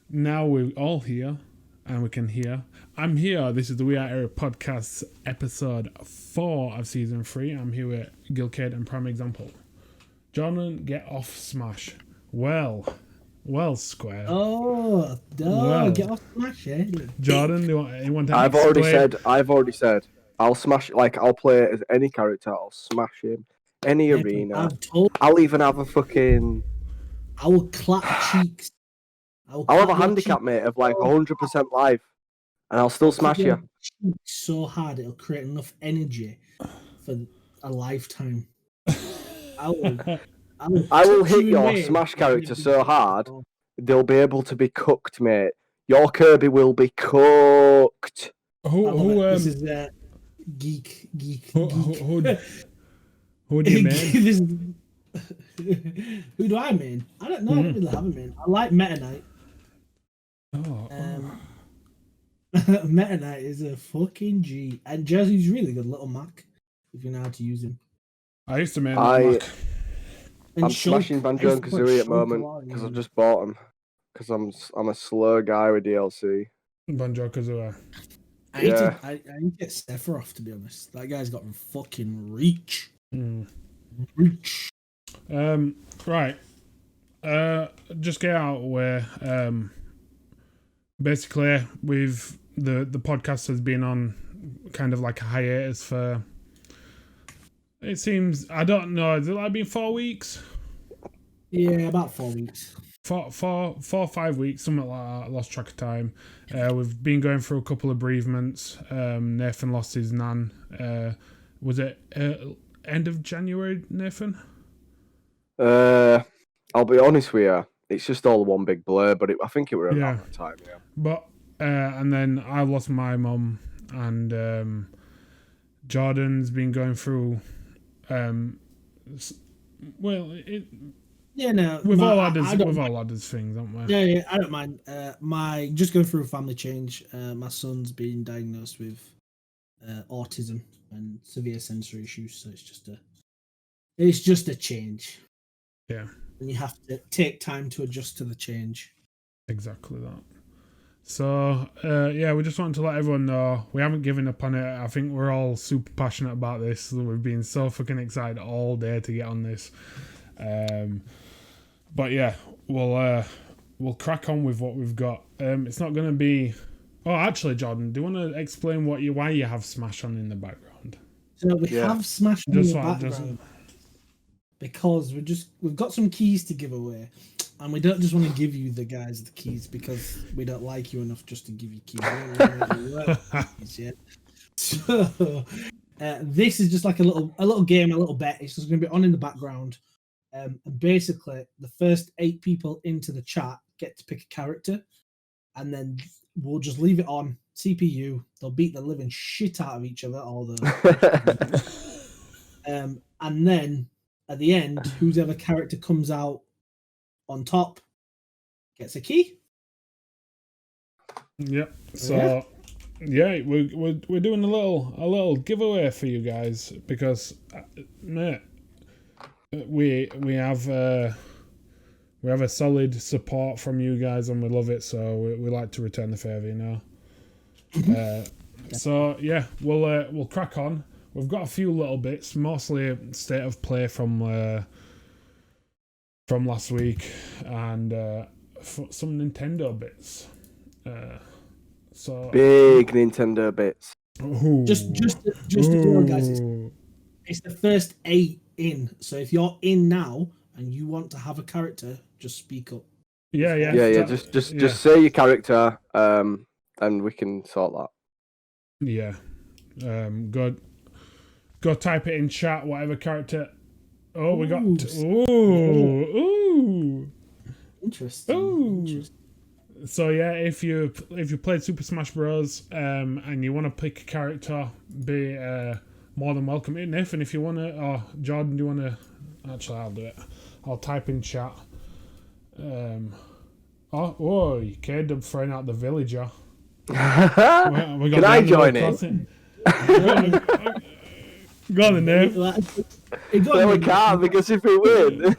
Now we're all here and we can hear. I'm here. This is the We Are Error podcast, episode 4 of season 3. I'm here with Gilcade and Prime Example. Jordan, get off Smash. Well, Square. Oh, no, get off Smash, eh? Jordan, you want to I've already said. I'll smash, I'll play as any character. I'll smash him. Any arena. I'll even have a fucking... I will clap cheeks. I'll have a handicap, mate, of 100% life. And I'll still smash you. So hard, it'll create enough energy for a lifetime. I will hit your Smash character so hard, they'll be able to be cooked, mate. Your Kirby will be cooked. This is geek. Who do you main? Who do I main? I don't know. I don't really have a main. I like Meta Knight. Meta Knight is a fucking G. And Jersey's really good, little Mac, if you know how to use him. I used to main Mac. I'm smashing Banjo and Kazooie at the moment because I've just bought them. Because I'm a slow guy with DLC. Banjo Kazooie. I need to get Sephiroth, to be honest. That guy's got fucking reach. Reach. Right. Just get out where basically we've the podcast has been on kind of like a hiatus for, it seems, I don't know, has it been 4 weeks? Yeah, about 4 weeks. 4 or 5 weeks, something like that. I lost track of time. We've been going through a couple of bereavements. Nathan lost his nan. Was it end of January, Nathan? I'll be honest with you. It's just all one big blur, but I think it was around that time, yeah. But and then I lost my mum, and Jordan's been going through. We've all had these things, haven't we? Yeah, I don't mind. Just going through a family change. My son's been diagnosed with autism and severe sensory issues, so it's just a change. Yeah. And you have to take time to adjust to the change. Exactly that. So, we just wanted to let everyone know we haven't given up on it. I think we're all super passionate about this. We've been so fucking excited all day to get on this. But yeah, we'll crack on with what we've got. It's not going to be... Oh, actually, Jordan, do you want to explain why you have Smash on in the background? So we have Smash on in the background because we've got some keys to give away, and we don't just want to give you the keys because we don't like you enough just to give you keys. So this is just like a little game, a little bet. It's just going to be on in the background. And basically, the first 8 people into the chat get to pick a character, and then we'll just leave it on CPU. They'll beat the living shit out of each other, and then at the end, whoever character comes out on top gets a key. Yep. So we're doing a little giveaway for you guys because, mate. We have a solid support from you guys and we love it, so we like to return the favour, you know. So yeah, we'll crack on. We've got a few little bits, mostly state of play from last week and some Nintendo bits. So big Nintendo bits. Ooh. Just to go on, guys. It's the first 8 in. So if you're in now and you want to have a character, just speak up. Yeah. Just say your character, and we can sort that. Yeah. Go type it in chat. Whatever character. Oh, we got. Ooh. Interesting. So yeah, if you played Super Smash Bros. And you want to pick a character, be more than welcome. Nathan, if you want to, or Jordan, do you want to? Actually, I'll do it. I'll type in chat. K-Dub throwing out the villager. Can I join in? Go on the name. No, we can't, because if we win...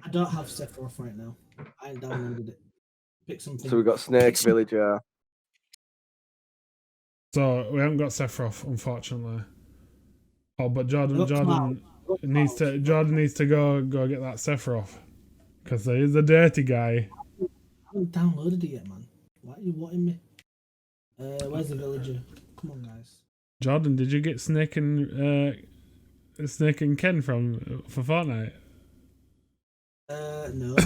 I don't have Sephiroth right now. I ain't downloaded it. Pick something. So we got Snake, Villager. So we haven't got Sephiroth, unfortunately. Oh, but Jordan needs to go get that Sephiroth, because there is a dirty guy. I haven't downloaded it yet, man. Why are you wanting me? Where's the Villager? Come on, guys. Jordan, did you get Snake and Ken for Fortnite? No.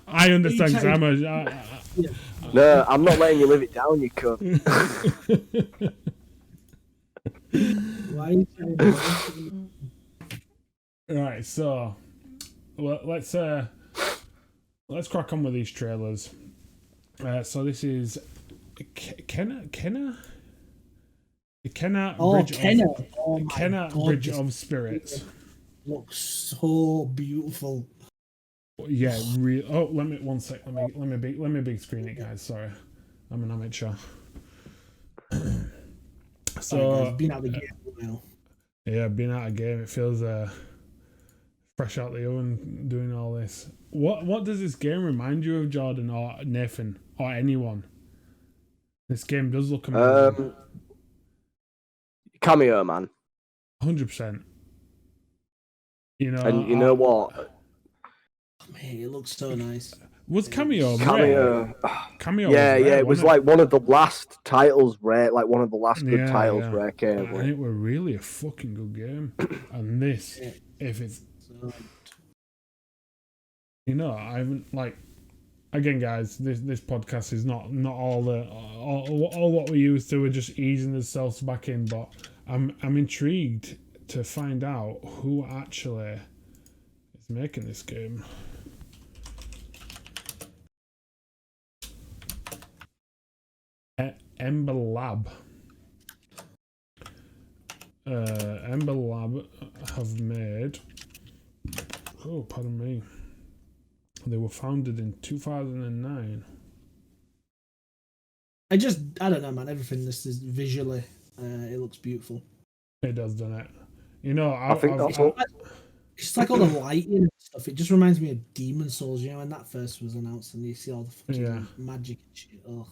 I understand, because I'm No, I'm not letting you live it down, you cunt. Why are you saying Right, so let's crack on with these trailers. So this is Kenna Bridge of Spirits. Looks so beautiful. Yeah, oh, let me big screen it, guys. Sorry, I'm an amateur. So guys, been out of the game now. Yeah, been out of game. It feels fresh out the oven doing all this. What does this game remind you of, Jordan or Nathan or anyone? This game does look amazing. Cameo, man. 100%. You know, and you know what? Man, it looks so nice. Was Cameo? Cameo. Yeah, it was like one of the last titles Rare, like one of the last good titles Rare came with. And it were really a fucking good game. And this, if it's, you know, I haven't like. Again, guys, this podcast is not all what we used to. We're just easing ourselves back in, but I'm intrigued to find out who actually is making this game. Ember Lab. Ember Lab have made. Oh, pardon me. They were founded in 2009. I don't know, man. Everything this is visually, it looks beautiful. It does, doesn't it? You know, I think that's it's like all the lighting and stuff. It just reminds me of Demon Souls. You know, when that first was announced, and you see all the fucking magic and shit. Ugh.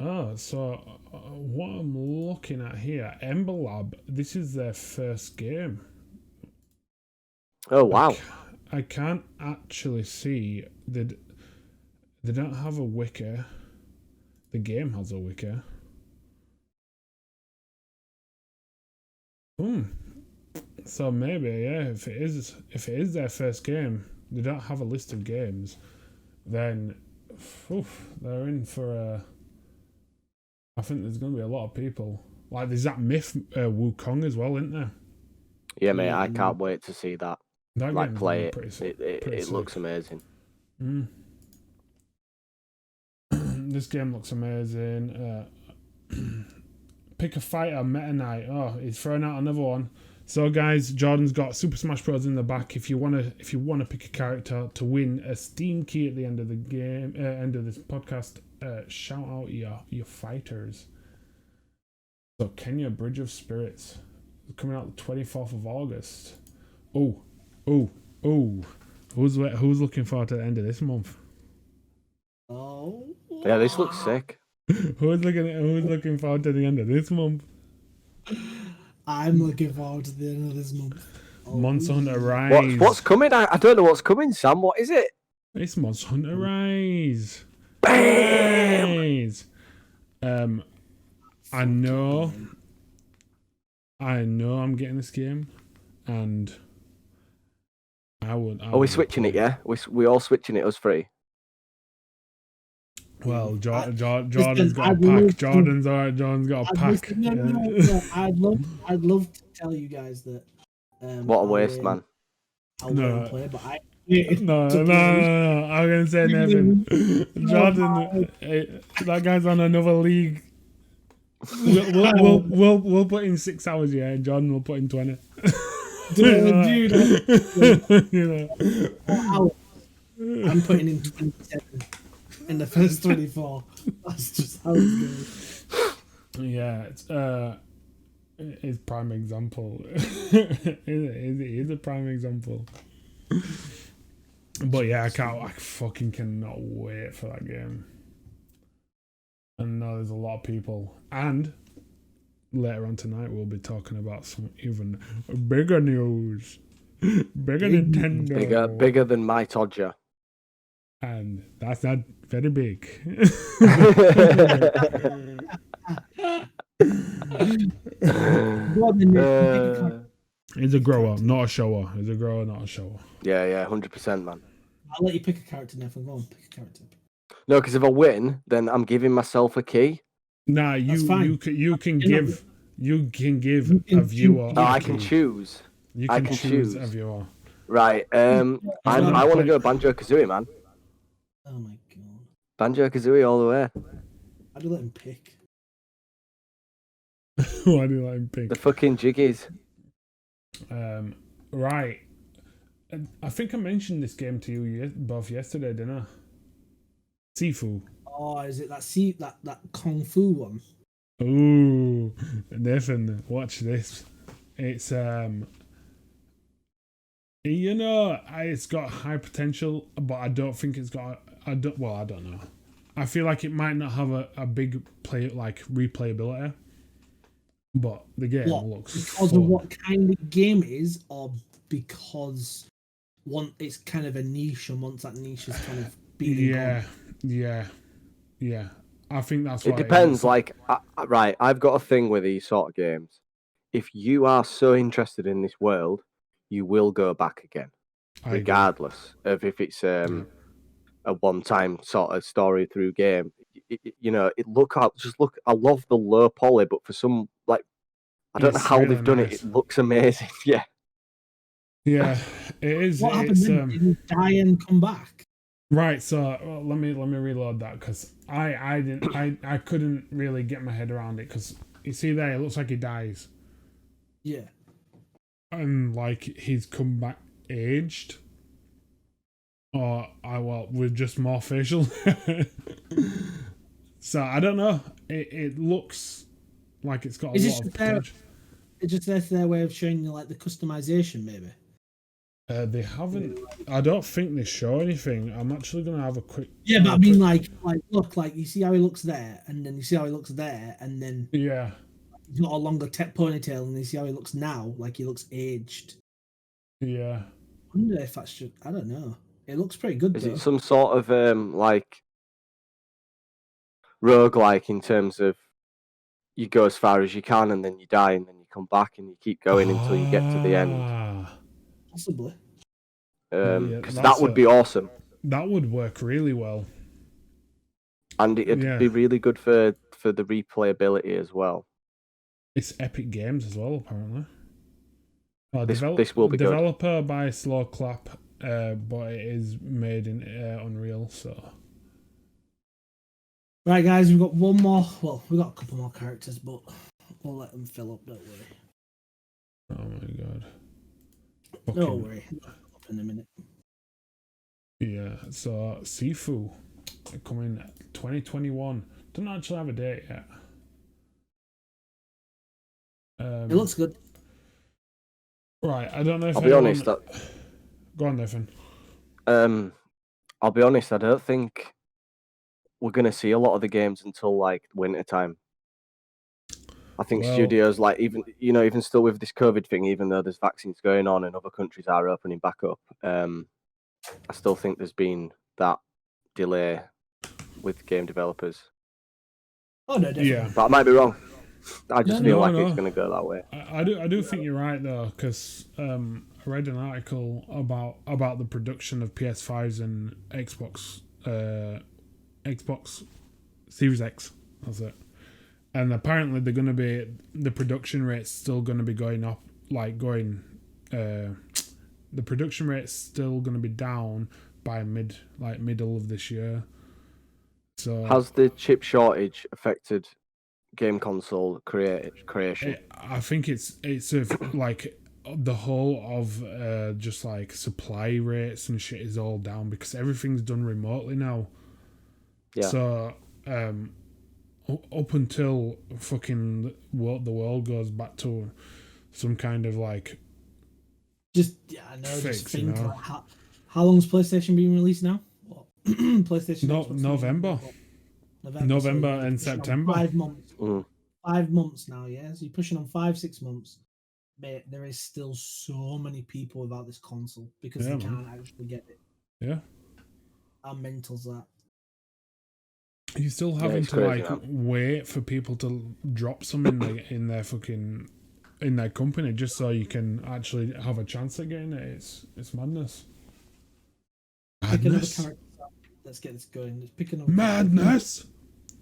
Oh, so what I'm looking at here, Ember Lab. This is their first game. Oh wow. I can't actually see they don't have a wiki. The game has a wiki. So maybe, if it is their first game, they don't have a list of games, then they're in for a. I think there's going to be a lot of people. Like there's that Myth Wukong as well, isn't there? Yeah, mate, I can't wait to see that. That play it. It looks amazing. This game looks amazing. Pick a fighter, Meta Knight. Oh, he's throwing out another one. So, guys, Jordan's got Super Smash Bros. In the back. If you wanna pick a character to win a Steam key at the end of the game, end of this podcast, shout out your fighters. So, Kenya Bridge of Spirits coming out the 24th of August. Oh. Who's looking forward to the end of this month? Oh. Yeah, this looks sick. Who's looking forward to the end of this month? I'm looking forward to the end of this month. Monster Hunter Rise. What's coming? I don't know what's coming, Sam. What is it? It's Monster Hunter Rise. Bam! I know I'm getting this game, and Are we switching it? Yeah, we all switching it. Us three. Well, Jordan's got a pack. Jordan's got a pack. No. I'd love to tell you guys that. What a waste, man. I'll play, but I. No. I'm gonna say Nevin. Jordan, that guy's on another league. We'll put in 6 hours, yeah. And Jordan will put in 20. Dude. You know. I'm putting in 27 in the first 24. That's just how it goes. Yeah, it's prime example. It is a prime example. But yeah, I fucking cannot wait for that game. And now there's a lot of people. And later on tonight, we'll be talking about some even bigger news. Bigger Nintendo. Bigger than my Todger. And that's not very big. He's a grower, not a shower. He's a grower, not a shower. Yeah, 100%, man. I'll let you pick a character, Nathan. Go on, pick a character. No, because if I win, then I'm giving myself a key. Nah, you can give a viewer. Oh, I can choose. You can choose a viewer. Right. I want to go Banjo-Kazooie, man. Oh my god. Banjo-Kazooie all the way. How do you let him pick? Why do you let him pick? The fucking jiggies. Right. I think I mentioned this game to you both yesterday, didn't I? Sifu. Oh, is it that Kung Fu one? Ooh, Nathan, watch this. It's it's got high potential, but I don't think it's got. I don't know. I feel like it might not have a big replayability, but the game looks because fun. of what kind of game it is, or because it's kind of a niche, and once that niche is kind of being Yeah. I think that's it depends. Right, I've got a thing with these sort of games. If you are so interested in this world, you will go back again, regardless of if it's a one-time sort of story through game. I love the low poly, but for some I don't know how they've done it. It looks amazing. Yeah. Yeah, it is. What happened then? Did he die and come back? Right, so let me reload that because I couldn't really get my head around it because you see there it looks like he dies. Yeah. And he's come back aged. Or with just more facial. So I don't know. It looks like it's got a lot of potential. It's just their way of showing you the customization, maybe. They haven't. I don't think they show anything. I'm actually gonna have a quick. Yeah, but I mean, look, you see how he looks there, and then you see how he looks there, and then he's got a longer ponytail, and you see how he looks now, he looks aged. Yeah. I wonder if that's just. I don't know. It looks pretty good. Is it some sort of roguelike in terms of you go as far as you can, and then you die, and then you come back, and you keep going until you get to the end? Possibly. Because that would be awesome. That would work really well. And it'd be really good for the replayability as well. It's Epic Games as well, apparently. This will be developer by Slow Clap, but it is made in Unreal, so... Right, guys, we've got one more. Well, we've got a couple more characters, but we'll let them fill up, don't worry. Oh my god. Don't worry. Up in a minute. Yeah, so Sifu coming 2021. Don't actually have a date yet. It looks good. Right, I don't know if I'll be honest. Go on, Nathan. I'll be honest. I don't think we're gonna see a lot of the games until winter time. I think studios even still with this COVID thing, even though there's vaccines going on and other countries are opening back up, I still think there's been that delay with game developers. Oh no, definitely. Yeah, but I might be wrong. I just feel like it's going to go that way. I do think you're right though, because I read an article about the production of PS5s and Xbox Series X. That's it. And apparently the production rate's still going to be going up, the production rate's still going to be down by middle of this year. So has the chip shortage affected game console creation? I think it's the whole of just supply rates and shit is all down because everything's done remotely now. Yeah. So up until fucking the world goes back to some kind of like. I know. Fix, just think like how long's PlayStation being released now? PlayStation. November so and September. 5 months. 5 months now. Yeah, so you're pushing on 5-6 months. Mate, there is still so many people without this console because they can't actually get it. Yeah. How mental's that? You're still having to crazy, wait for people to drop something in their fucking in their company just so you can actually have a chance at getting it. It's madness. Pick another character. Let's get this going. Let's pick another madness.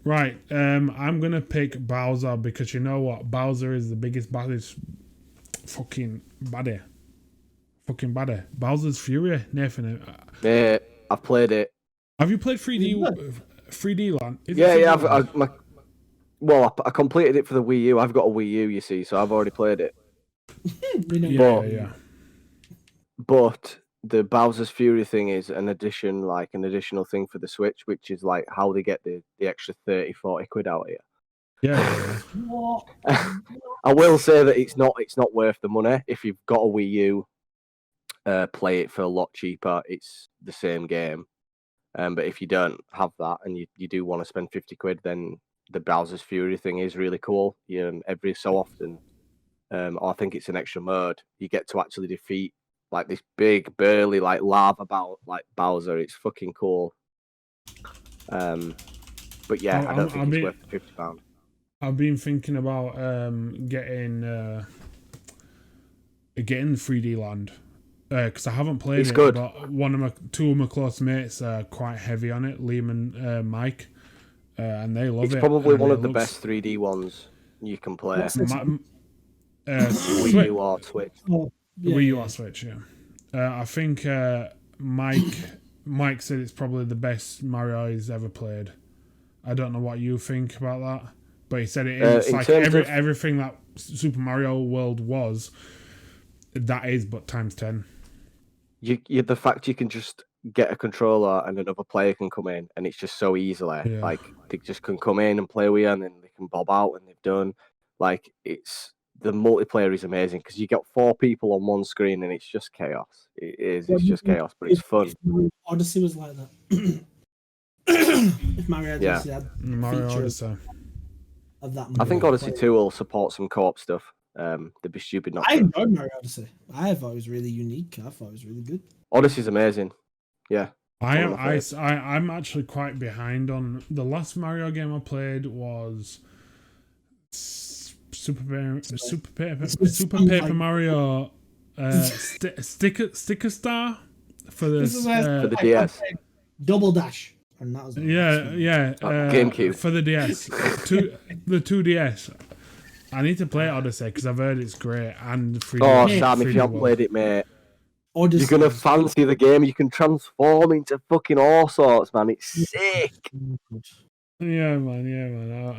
Right, I'm gonna pick Bowser because you know what? Bowser is the biggest, baddest fucking baddie. Bowser's Fury, Nathan. Yeah, I've played it. Have you played 3D Land? I completed it for the Wii U. I've got a Wii U, you see, so I've already played it. But the Bowser's Fury thing is an additional thing for the Switch, which is like how they get the extra 30-40 quid out of you. Yeah. I will say that it's not worth the money. If you've got a Wii U, play it for a lot cheaper. It's the same game. But if you don't have that and you do want to spend 50 quid, then the Bowser's Fury thing is really cool. Every so often, I think it's an extra mode. You get to actually defeat like this big, burly, like lava Bowser. It's fucking cool. But yeah, I don't think it's worth the £50. I've been thinking about getting 3D Land. Because I haven't played it, good. But two of my close mates are quite heavy on it, Liam and Mike, and they love it. It's probably one of the best 3D ones you can play. Wii U or Switch. Wii U or Switch, yeah. I think Mike said it's probably the best Mario he's ever played. I don't know what you think about that, but he said it is like everything that Super Mario World was. That is, but times 10. The fact you can just get a controller and another player can come in, and it's just so easily. Yeah. Like they just can come in and play with you, and then they can bob out, and they've done. Like it's the multiplayer is amazing because you got 4 people on one screen, and it's just chaos. It is. It's just chaos, but it's fun. Odyssey was like that. If Mario Odyssey had Mario Odyssey of that. I think Odyssey 2 will support some co-op stuff. They'd be stupid not to. I enjoyed Mario Odyssey. I thought it was really unique. I thought it was really good. Odyssey's amazing. Yeah. I'm actually quite behind on the last Mario game I played was Super Paper Mario Sticker Star for the DS. Double Dash. And that was GameCube for the DS. The 2DS. I need to play Odyssey because I've heard it's great and 3D. Oh, Sam, if you haven't played it, mate, Odyssey. You're gonna fancy the game. You can transform into fucking all sorts, man. It's sick. Yeah, man.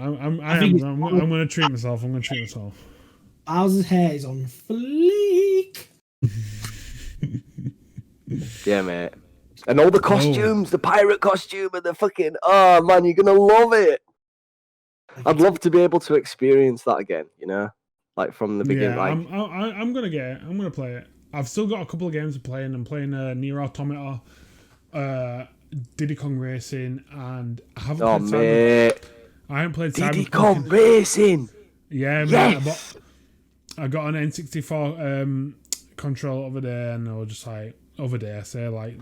I'm gonna treat myself. Bowser's hair is on fleek. Yeah, mate. And all the costumes, the pirate costume, and the fucking oh man, you're gonna love it. I'd love to be able to experience that again, like from the beginning. Yeah, I'm gonna get it. I'm gonna play it. I've still got a couple of games to play, and I'm playing Nier Automata, Diddy Kong Racing, and I haven't played I haven't played Diddy Kong Racing. Yeah, man. Yes! I got an N64 controller over there, and I was just like I say like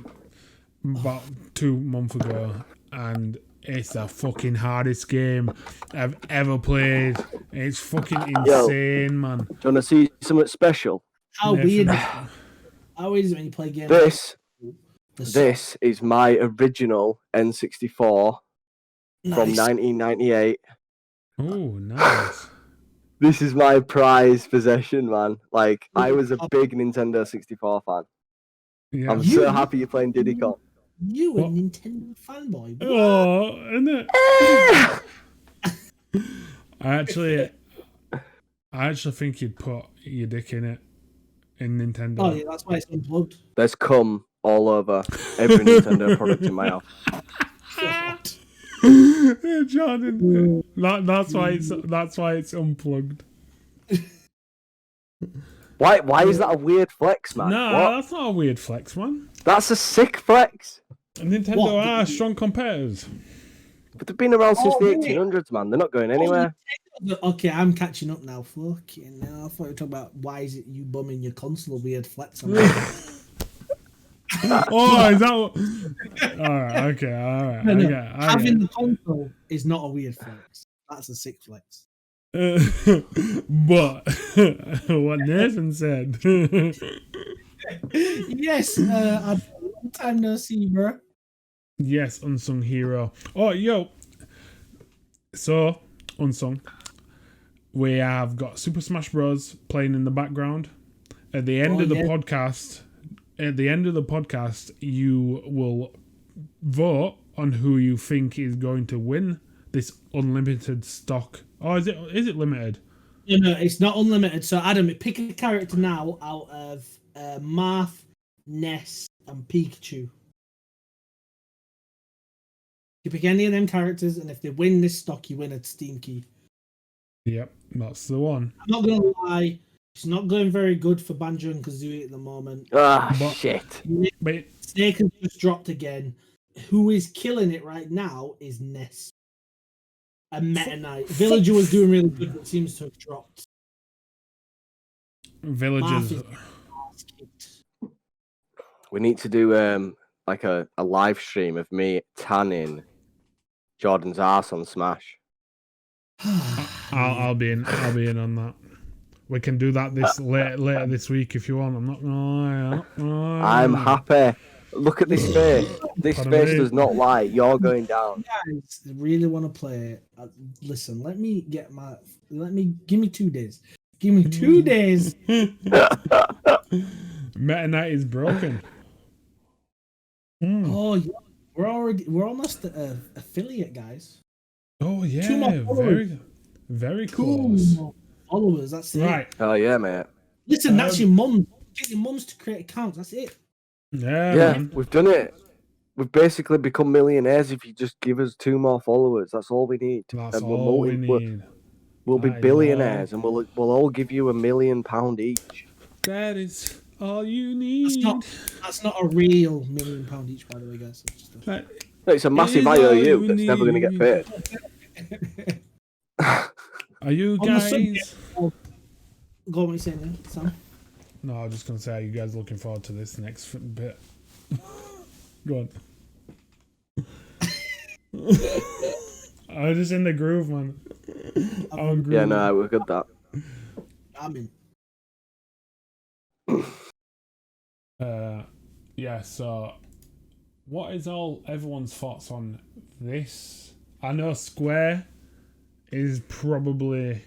about 2 months ago, and it's the fucking hardest game I've ever played. It's fucking insane, man. Do you want to see something special? How weird is it when you play games? This is my original N64 from 1998. Oh, nice. This is my prized possession, man. Like, I was a big Nintendo 64 fan. Yeah. I'm so happy you're playing Diddy Kong. You a Nintendo fanboy? What? Oh, isn't it? I actually think you'd put your dick in it in Nintendo. Oh yeah, that's why it's unplugged. There's cum all over every Nintendo product in my house. Jordan. That's why it's unplugged. Why is that a weird flex, man? Nah, that's not a weird flex, man. That's a sick flex. Nintendo are strong competitors. But they've been around since the 1800s, man. They're not going anywhere. Okay, I'm catching up now. Fucking hell. I thought you were talking about why is it you bumming your console weird flex on Oh, is that what... Alright, okay, alright. No. Having the console is not a weird flex. That's a sick flex. But what Nathan said. Yes, a long time no see, bro. Yes, Unsung Hero. Oh, yo. So, Unsung, we have got Super Smash Bros. Playing in the background. At the end of the podcast, you will vote on who you think is going to win this unlimited stock. Oh, is it limited? No, it's not unlimited. So, Adam, pick a character now out of Marth, Ness, and Pikachu. You pick any of them characters, and if they win this stock, you win a Steam key. Yep, that's the one. I'm not gonna lie, it's not going very good for Banjo and Kazooie at the moment. Shit. But Snake has just dropped again. Who is killing it right now is Ness. And Meta Knight. Villager was doing really good, but seems to have dropped. Villagers. We need to do like a live stream of me tanning Jordan's ass on Smash. I'll be in on that. We can do that later this week if you want. I'm not gonna lie. I'm happy. Look at this face. This face does not lie. You're going down. Guys, really want to play it. Listen, give me 2 days. Give me 2 days. Meta Knight is broken. Oh, yeah. We're almost affiliate, guys. Oh yeah, 2 more followers. very close. 2 more followers. That's it. Right. Oh yeah, mate. Listen, that's your mum. Get your mums to create accounts. That's it. Yeah, man. We've done it. We've basically become millionaires if you just give us 2 more followers. That's all we need. That's and all we need. We'll be billionaires, and we'll all give you £1 million each. That is all you need. That's not a real £1 million each, by the way, guys. It's a massive IOU that's never going to get paid. Are you guys? Go on, what you saying, Sam? No, I was just going to say, are you guys looking forward to this next bit? Go on. I was just in the groove, man. Yeah, no, we're good that. I'm in. Yeah, so what is everyone's thoughts on this? I know Square is probably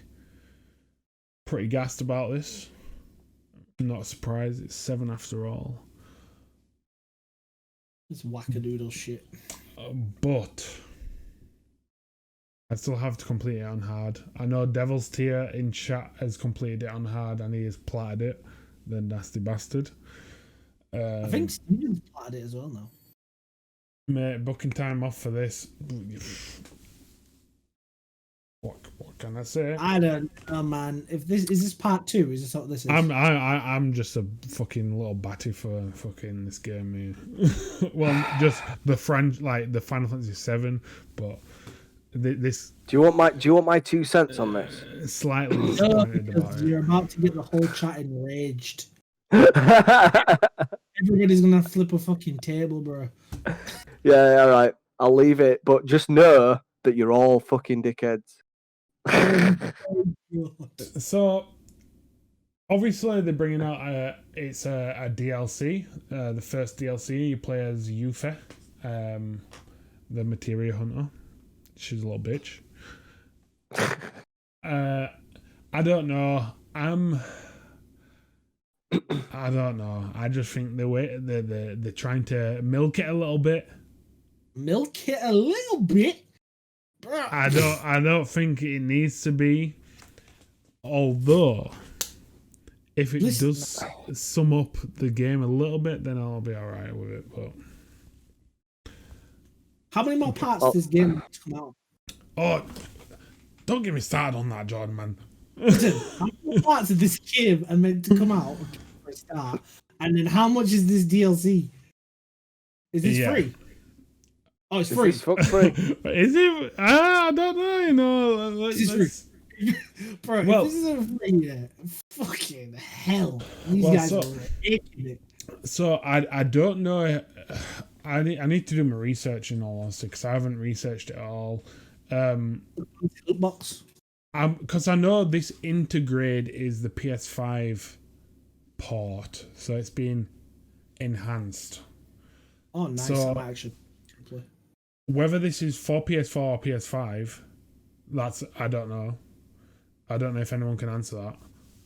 pretty gassed about this. Not surprised, it's 7 after all. It's wackadoodle shit. But I still have to complete it on hard. I know Devil's Tier in chat has completed it on hard and he has platted it. The nasty bastard. I think Steven's platted it as well now. Mate, booking time off for this. What can I say? I don't know, man. If this is this part 2, is this what this is? I'm just a fucking little batty for fucking this game here. Well, just the the Final Fantasy 7, but this. Do you want my 2 cents on this? Slightly disappointed about it. You're about to get the whole chat enraged. Everybody's gonna flip a fucking table, bro. Yeah, all right. I'll leave it, but just know that you're all fucking dickheads. So, obviously, they're bringing out it's a DLC. The first DLC, you play as Yuffie, the Materia Hunter. She's a little bitch. I don't know. I don't know. I just think they're trying to milk it a little bit. Milk it a little bit. I don't think it needs to be. Although, if it does sum up the game a little bit, then I'll be alright with it. But How many more parts does this game come out? Oh, don't get me started on that, Jordan, man. Listen, how many parts of this game are meant to come out for a start? And then how much is this DLC? Is this free? Oh, it's free. It's free. Is it? I don't know. You know, This is free. Bro, well, if this isn't free, fucking hell. These guys are aching it. So I don't know. I need to do my research in all honesty because I haven't researched it at all. Box. Because I know this Intergrade is the PS5 port, so it's been enhanced. Oh, nice. So, I actually play. Whether this is for PS4 or PS5, I don't know. I don't know if anyone can answer that.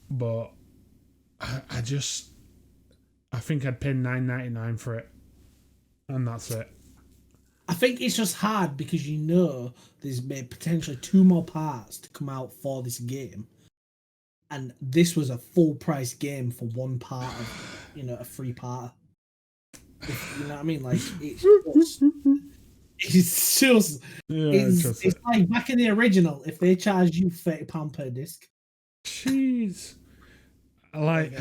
But I think I'd pay $9.99 for it. And that's it. I think it's just hard because you know there's potentially 2 more parts to come out for this game. And this was a full price game for one part of, a free part. You know what I mean? Like, it's like back in the original, if they charge you £30 per disc. Jeez. I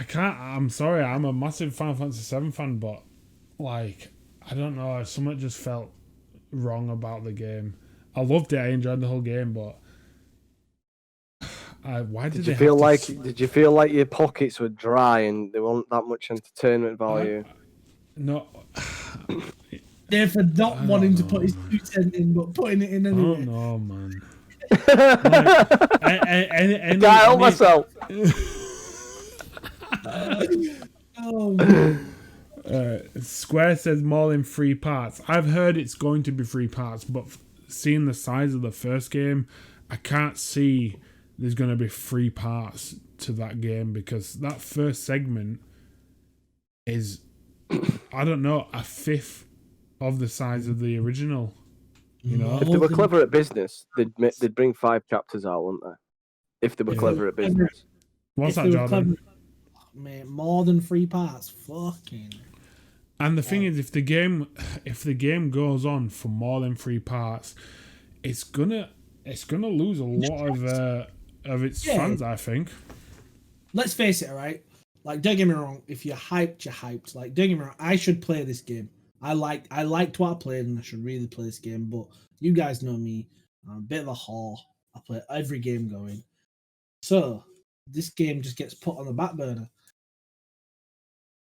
can't. I'm sorry. I'm a massive Final Fantasy VII fan, but I don't know. Something just felt wrong about the game. I loved it. I enjoyed the whole game, but did you feel like your pockets were dry and there wasn't that much entertainment value? No. Therefore, not wanting to put his 2 cents in, but putting it in anyway. Oh no, man. Can't help myself. Oh man. Square says more than 3 parts. I've heard it's going to be 3 parts, but seeing the size of the first game, I can't see there's going to be 3 parts to that game because that first segment is, I don't know, a fifth of the size of the original. You know, if they were clever at business, they'd bring 5 chapters out, wouldn't they? If they were clever at business. What's that, Jordan? Man, more than 3 parts, fucking. And the thing is, if the game goes on for more than 3 parts, it's gonna lose a lot of its fans, I think. Let's face it, alright? Like, don't get me wrong, if you're hyped, you're hyped. Like, don't get me wrong, I should play this game. I liked what I played and I should really play this game, but you guys know me. I'm a bit of a whore. I play every game going. So, this game just gets put on the back burner.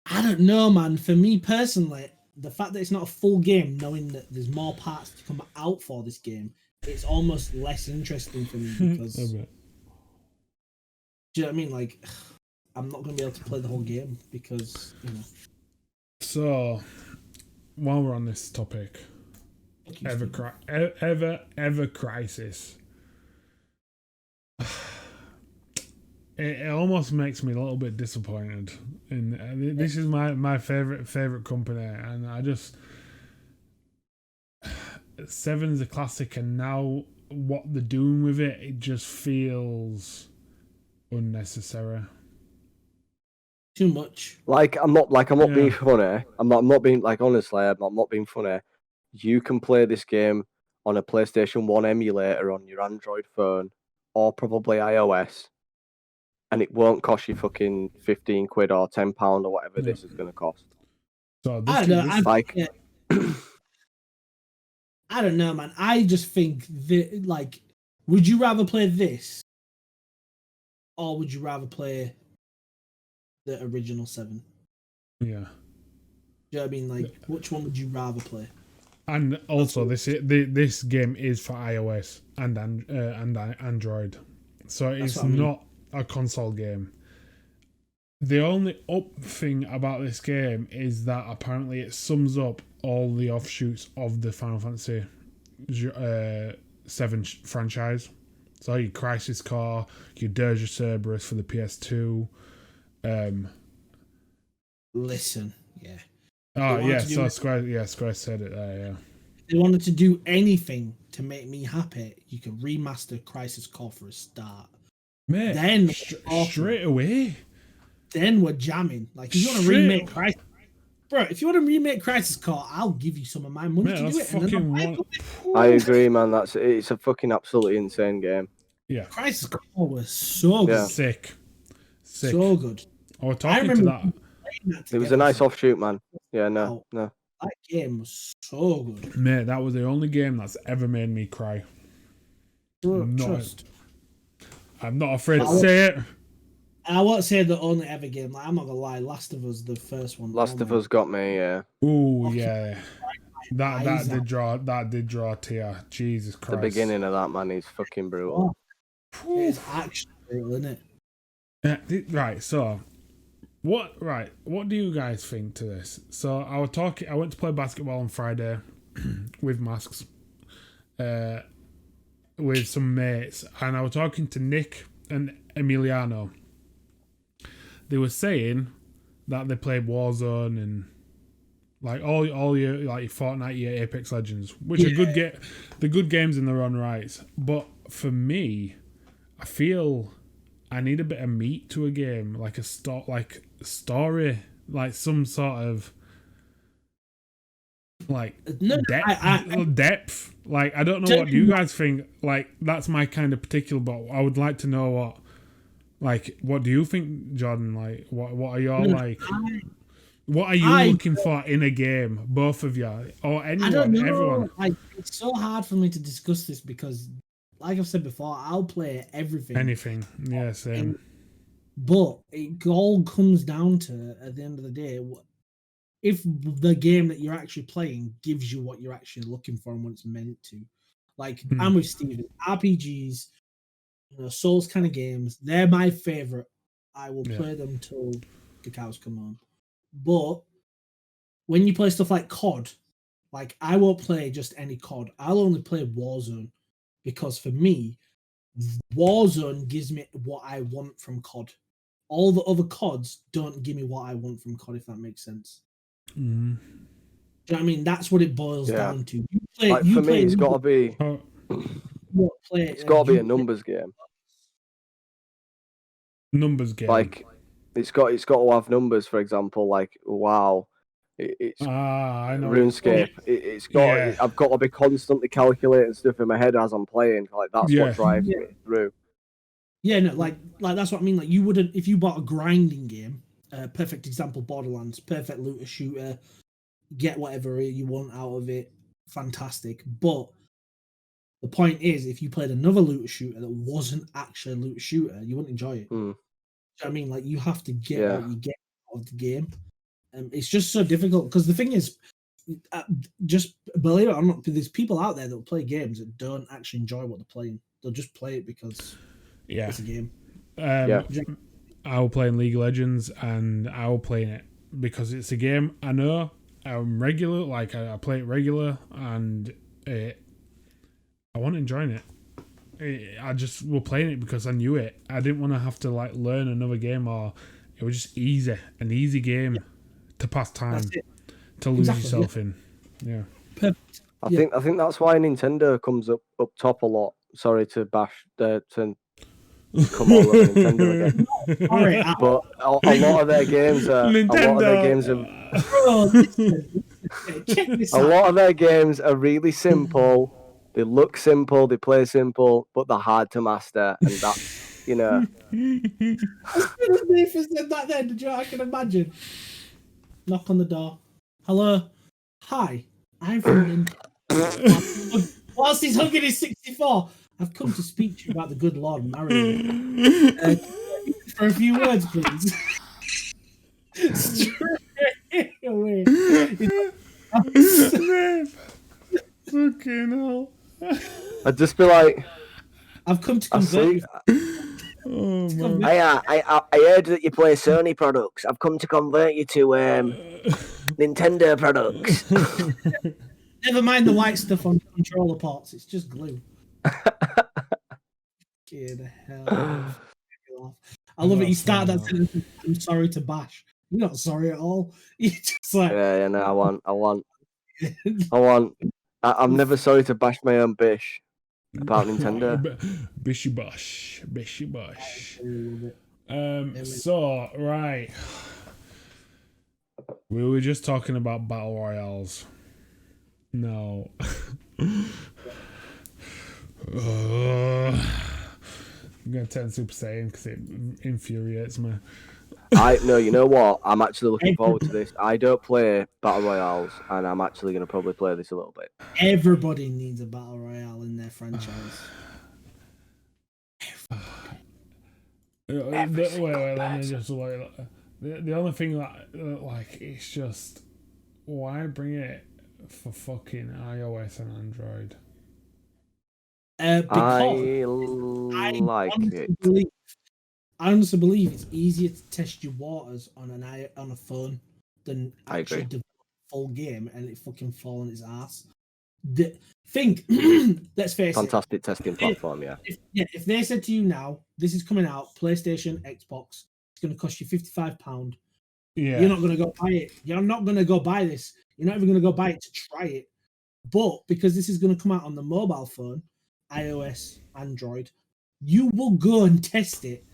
I don't know, man. For me personally, the fact that it's not a full game, knowing that there's more parts to come out for this game, it's almost less interesting for me because... do you know what I mean? Like, I'm not going to be able to play the whole game because, So, while we're on this topic, Ever Crisis. It almost makes me a little bit disappointed. And this is my favorite company, and I just 7's a classic, and now what they're doing with it just feels unnecessary. Too much. I'm not being funny. I'm not being honestly. I'm not being funny. You can play this game on a PlayStation 1 emulator on your Android phone or probably iOS. And it won't cost you fucking £15 or £10 or whatever this is going to cost. So I don't know, man. I just think that, would you rather play this, or would you rather play the original 7? Yeah. Do you know what I mean? Which one would you rather play? And also, this game is for iOS and Android, so it's not a console game. The only thing about this game is that apparently it sums up all the offshoots of the Final Fantasy 7 franchise. So your Crisis Core, your Dirge Cerberus for the PS2. Listen, yeah. Oh yeah, so Square said it there. Yeah. If they wanted to do anything to make me happy, you could remaster Crisis Core for a start. Mate, then straight away. Then we're jamming. Like, you want to remake Crisis? bro, if you want to remake Crisis Core, I'll give you some of my money to do it. I agree, man. It's a fucking absolutely insane game. Yeah. Crisis Core was so good. Sick. So good. I was talking to that. It was a nice offshoot, man. Yeah, no. That game was so good. Mate, that was the only game that's ever made me cry. I'm not afraid to say it. I won't say the only ever game. Like, I'm not gonna lie. Last of Us, the first one. Last of Us got me. Yeah. Ooh, yeah. That did draw a tear. Jesus Christ. The beginning of that, man, is fucking brutal. It's actually brutal, isn't it? Right. So, what do you guys think to this? So I went to play basketball on Friday with masks, with some mates, and I was talking to Nick and Emiliano. They were saying that they played Warzone and like all your like your Fortnite, your Apex Legends, which are they're good games in their own rights. But for me, I feel I need a bit of meat to a game, like a story, like some sort of like depth. Like I don't know what you guys think. Like that's my kind of particular, but I would like to know what do you think, Jordan? Like what are your what are you looking for in a game, both of you or anyone? I don't know. Everyone. It's so hard for me to discuss this because, like I've said before, I'll play everything. Anything, yeah, same. But it all comes down to, at the end of the day, if the game that you're actually playing gives you what you're actually looking for and what it's meant to. Like I'm with Steven. RPGs, Souls kind of games, they're my favorite. I will play them till the cows come home. But when you play stuff like COD, like I won't play just any COD. I'll only play Warzone because for me, Warzone gives me what I want from COD. All the other CODs don't give me what I want from COD, if that makes sense. Do you know what I mean? That's what it boils down to. For me, it's got to be. It's got to be a numbers game. Numbers game. Like it's got to have numbers. For example, like WoW. It's I know. RuneScape. It's got. I've got to be constantly calculating stuff in my head as I'm playing. Like that's what drives me through. Yeah, no, like that's what I mean. Like you wouldn't if you bought a grinding game. Perfect example, Borderlands. Perfect looter shooter. Get whatever you want out of it. Fantastic. But the point is, if you played another looter shooter that wasn't actually a looter shooter, you wouldn't enjoy it. Do you know what I mean? Like you have to get what you get out of the game. It's just so difficult because the thing is, just believe it or not, there's people out there that will play games that don't actually enjoy what they're playing. They'll just play it because it's a game. I will play in League of Legends and I will play in it because it's a game I know. I'm regular, like I play it regular, and I wasn't enjoying it. I just was playing it because I knew it. I didn't want to have to like learn another game, or it was just an easy game to pass time, to lose yourself in. Yeah. Perfect. I think that's why Nintendo comes up top a lot. Sorry to bash to come all over Nintendo again. Sorry, but a lot of their games are a lot of their games are really simple. They look simple, they play simple, but they're hard to master, and that's Nathan said that then, did you know, I can imagine. Knock on the door. Hello. Hi. I'm from Nintendo. Whilst he's hugging his 64, I've come to speak to you about the good Lord Mario. For a few words, please. Straight away. Fucking hell. I'd just be like, I've come to convert you. I heard that you play Sony products. I've come to convert you to Nintendo products. Never mind the white stuff on controller ports. It's just glue. Get the hell. I love it. You start that sentence with, I'm sorry to bash. You're not sorry at all. You're just like... Yeah, no, I want. I'm never sorry to bash my own bish about Nintendo. Bishy bosh. So, right. We were just talking about battle royales. No. I'm gonna turn Super Saiyan because it infuriates me. No, you know what? I'm actually looking forward to this. I don't play battle royales, and I'm actually gonna probably play this a little bit. Everybody needs a battle royale in their franchise. Let me just the only thing that like it's just why bring it for fucking iOS and Android? Because I like it. I honestly believe it's easier to test your waters on a phone than actually develop a full game and it fucking fall on its ass. Let's face Fantastic testing platform, yeah. If they said to you now, this is coming out, PlayStation, Xbox, it's going to cost you £55. Yeah, you're not going to go buy it. You're not going to go buy this. You're not even going to go buy it to try it. But because this is going to come out on the mobile phone, iOS, Android, you will go and test it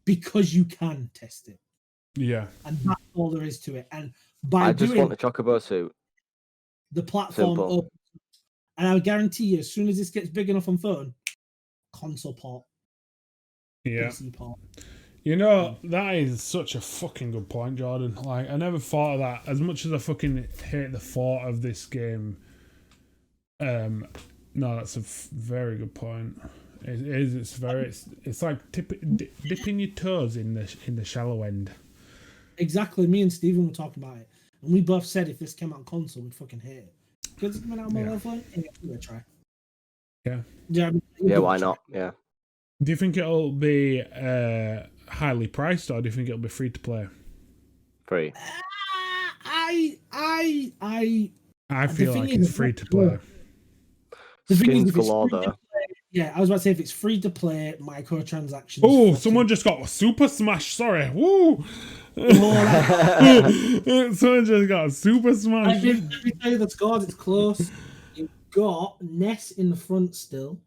because you can test it. Yeah, and that's all there is to it. And by I just want a Chocobo suit. The platform opens, and I guarantee you, as soon as this gets big enough on phone, console port, PC port. You know, that is such a fucking good point, Jordan. Like, I never thought of that. As much as I fucking hate the thought of this game, no, that's a very good point. It is. It's very. It's like dipping your toes in the shallow end. Exactly. Me and Stephen were talking about it, and we both said if this came out on console, we'd fucking hate it. Because it's coming out on mobile phone, yeah, give it a try. Yeah. Yeah. Why not? Yeah. Do you think it'll be highly priced, or do you think it'll be free to play? Free. I feel like it's free to play. The thing is, if it's free to play, yeah, I was about to say if it's free to play, microtransactions. Oh, someone just got a Super Smash. Sorry, woo! Someone just got a Super Smash. Let me tell you the scores. It's close. You've got Ness in the front still.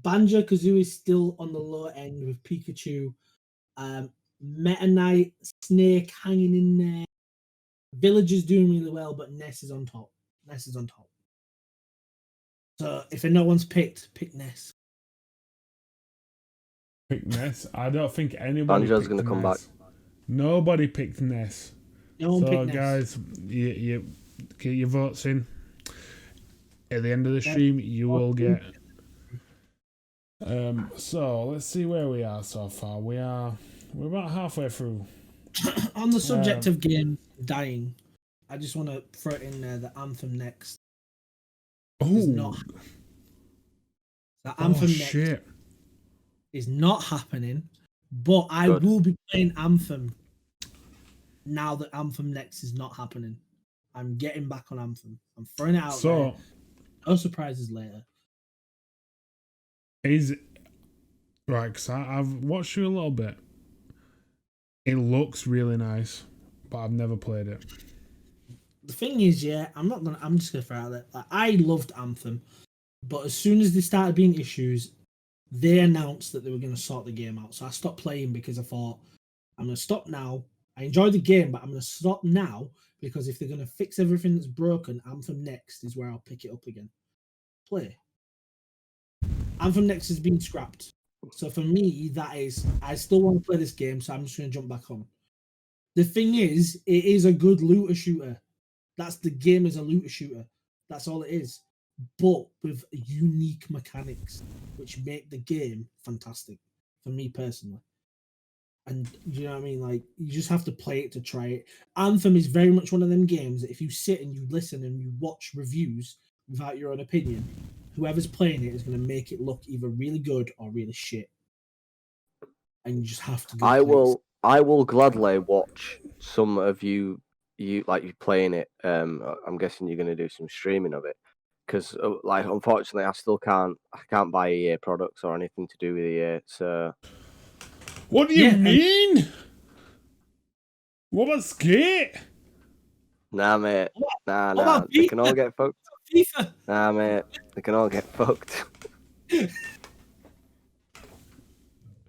Banjo-Kazooie is still on the low end with Pikachu. Meta Knight, Snake hanging in there. Villager's doing really well, but Ness is on top. So if no one's pick Ness. Pick Ness? I don't think anybody. Banjo's going to come back. Nobody picked Ness. No one picked Ness. Guys, you get your votes in. At the end of the stream, you will get. So let's see where we are so far. We're about halfway through. On the subject of games dying, I just want to throw it in there. The Anthem Next. Oh. The Anthem Next is not happening, but I will be playing Anthem now that Anthem Next is not happening. I'm getting back on Anthem. I'm throwing it out there. No surprises later. Is it right? Because I've watched you a little bit. It looks really nice, but I've never played it. The thing is, yeah, I'm just gonna throw it out there. Like, I loved Anthem, but as soon as there started being issues, they announced that they were gonna sort the game out. So I stopped playing because I thought I'm gonna stop now. I enjoyed the game, but I'm gonna stop now because if they're gonna fix everything that's broken, Anthem Next is where I'll pick it up again. Play. Anthem Next has been scrapped. So for me, that is, I still want to play this game, so I'm just going to jump back on. The thing is, it is a good looter shooter. That's the game as a looter shooter. That's all it is. But with unique mechanics, which make the game fantastic, for me personally. And you know what I mean? Like, you just have to play it to try it. Anthem is very much one of them games that if you sit and you listen and you watch reviews without your own opinion, whoever's playing it is going to make it look either really good or really shit. And you just have to go. I will gladly watch some of you playing it. I'm guessing you're going to do some streaming of it. Because, like, unfortunately, I can't buy EA products or anything to do with EA, so... What do you mean? What about Skate? Nah, mate. Nah. They can all get fucked. FIFA. Nah, mate. They can all get fucked.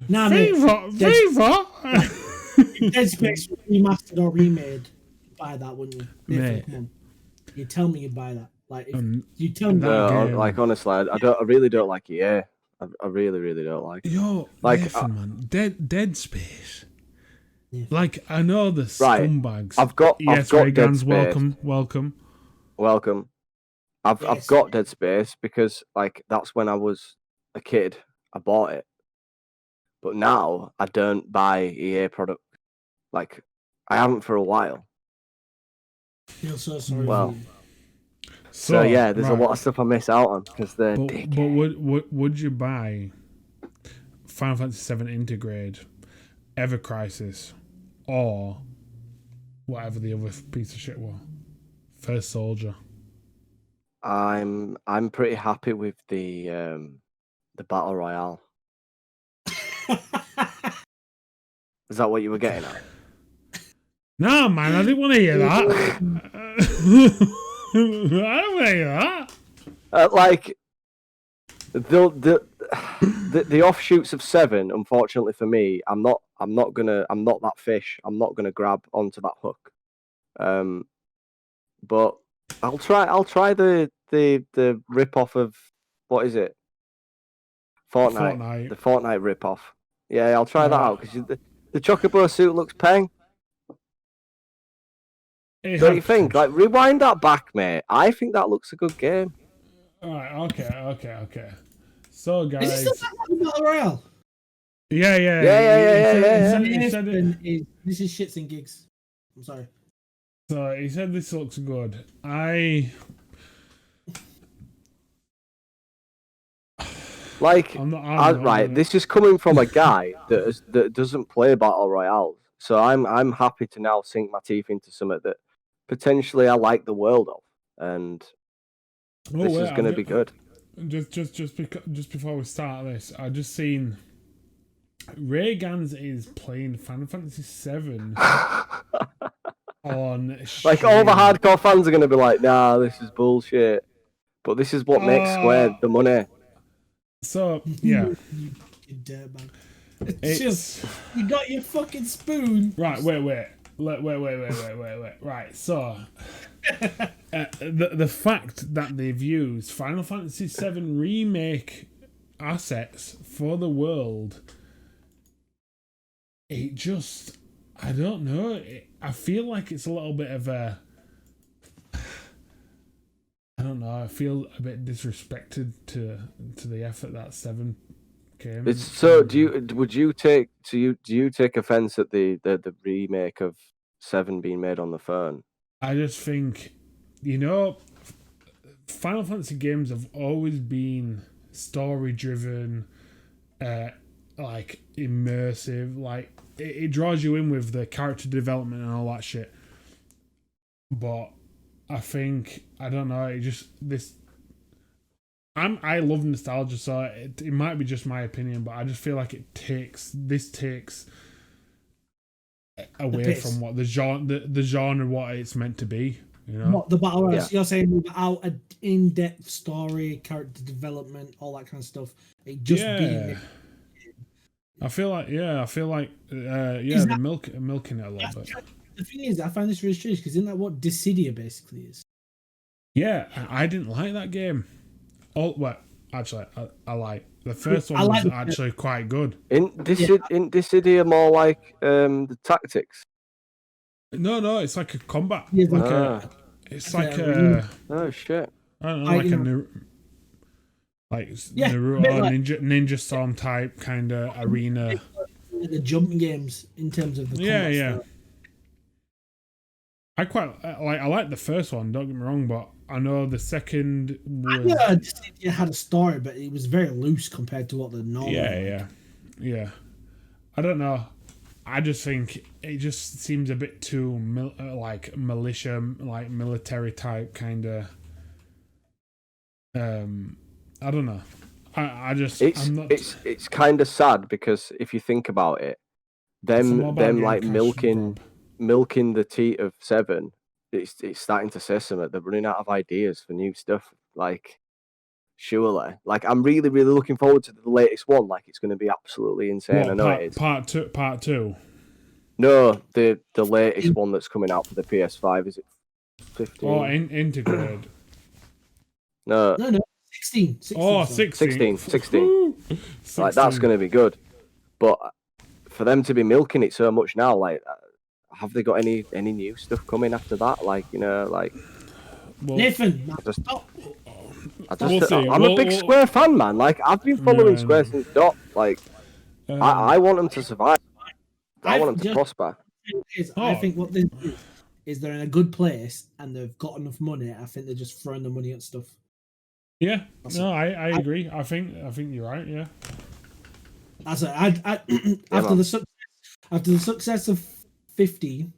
Nah, FIFA? Dead Space remastered or remade buy that, wouldn't you? Mate. Nathan, come on. You tell me you buy that. Like, if you tell me. No, like honestly, I really don't like it. Yeah, I really, really don't like it. Yo, like, Nathan, man, Dead Space. Yeah. Like, I know the scumbags. I've got Reagans, Dead Space. welcome. I've got Dead Space because like that's when I was a kid. I bought it, but now I don't buy EA product. Like, I haven't for a while. I feel so sorry. Well, so yeah, there's a lot of stuff I miss out on because they're. But would you buy Final Fantasy VII Intergrade, Ever Crisis, or whatever the other piece of shit was? First Soldier. I'm pretty happy with the Battle Royale. Is that what you were getting at? No, man, I didn't want to hear that. I don't want to hear that. Like the offshoots of 7, unfortunately for me, I'm not that fish. I'm not gonna grab onto that hook. But I'll try the rip off of, what is it? Fortnite. The Fortnite rip off. Yeah, I'll try that out because the Chocobo suit looks peng. Don't you think? Like, rewind that back, mate. I think that looks a good game. Alright, okay. So, guys. Is this still Battle Royale? Yeah. This is shits and gigs. I'm sorry. So he said this looks good. This is coming from a guy that doesn't play Battle Royale. So I'm happy to now sink my teeth into something that potentially I like the world of, and this is going to be good. Just before we start this, I just seen Reagans is playing Final Fantasy VII on like stream. All the hardcore fans are going to be like, nah, this is bullshit. But this is what makes Square the money. So yeah. You dirtbag. It's just you got your fucking spoon. Right, wait. Right, so the fact that they've used Final Fantasy VII Remake assets for the world, it just, I don't know. I feel like it's a little bit of a, I don't know. I feel a bit disrespected to the effort that 7 came. It's so. Do you take offense at the remake of 7 being made on the phone? I just think, Final Fantasy games have always been story driven, like immersive, like it draws you in with the character development and all that shit. But I think, I don't know, I love nostalgia, so it might be just my opinion, but I just feel like this takes away from what the genre what it's meant to be. What the battle royale? You're saying without an in-depth story, character development, all that kind of stuff. It just being. I feel like they're milking it a little bit. The thing is, I find this really strange because isn't that what Dissidia basically is? Yeah, I didn't like that game. Actually, I like the first one was actually quite good. In Dissidia more like the tactics? No, it's like a combat. Yeah, oh shit! I don't know, Naruto Ninja Storm type kind of arena. The jumping games in terms of the combat style. I like the first one. Don't get me wrong, but I know the second was. It had a story, but it was very loose compared to what the normal. Yeah. I don't know. I just think it just seems a bit too like militia, like military type kind of. I don't know. It's kind of sad because if you think about it, them like milking the teat of 7. It's starting to say something. They're running out of ideas for new stuff. Like, surely, like I'm really looking forward to the latest one. Like, it's going to be absolutely insane. I know it is. Part two. No, the latest one that's coming out for the PS5, is it 15? Oh, integrated. No. No, 16. Oh, sorry. 16. 16. Like, that's going to be good. But for them to be milking it so much now, like, have they got any new stuff coming after that? Like, you know, like... Well, Nathan, I'm a big Square fan, man. Like, I've been following Square since dot. Like, I want them to survive. I want them to prosper. I think what they do is they're in a good place and they've got enough money. I think they're just throwing the money at stuff. Yeah, no, I agree. I think you're right. Yeah. After the success of 15,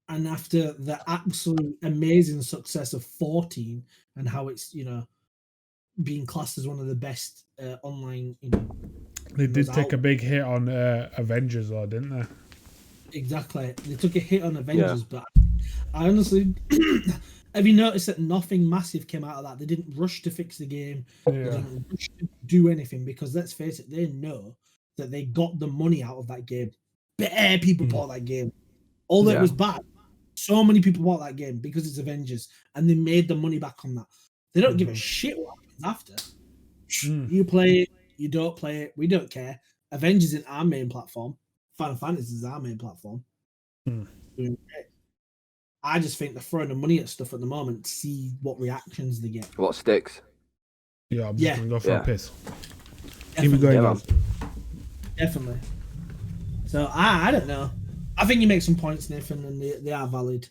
and after the absolute amazing success of 14, and how it's being classed as one of the best online, They did take a big hit on Avengers, though, didn't they? Exactly, they took a hit on Avengers, but I honestly. Have you noticed that nothing massive came out of that? They didn't rush to fix the game. Yeah. They didn't rush to do anything because, let's face it, they know that they got the money out of that game. Bare people bought that game. Although it was bad, so many people bought that game because it's Avengers, and they made the money back on that. They don't give a shit what happens after. You play it, you don't play it, we don't care. Avengers is our main platform. Final Fantasy is our main platform. I just think they're throwing the money at stuff at the moment to see what reactions they get. What sticks? Yeah, I'm just going to go for a piss. Keep it going, man. Definitely. So, I don't know. I think you make some points, Nathan, and they are valid.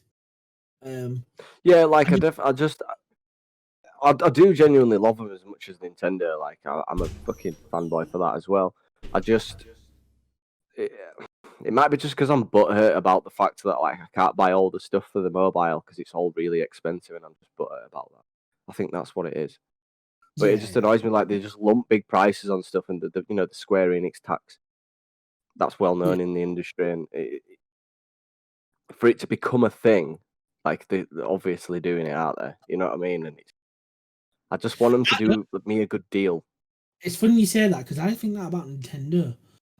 Yeah, like, I do genuinely love them as much as Nintendo. Like, I'm a fucking fanboy for that as well. It might be just because I'm butthurt about the fact that, like, I can't buy all the stuff for the mobile because it's all really expensive, and I'm just butthurt about that. I think that's what it is. But it just annoys me, like, they just lump big prices on stuff, and the Square Enix tax. That's well known in the industry, and for it to become a thing, like, they're obviously doing it out there. You know what I mean? And I just want them to do me a good deal. It's funny you say that because I think that about Nintendo.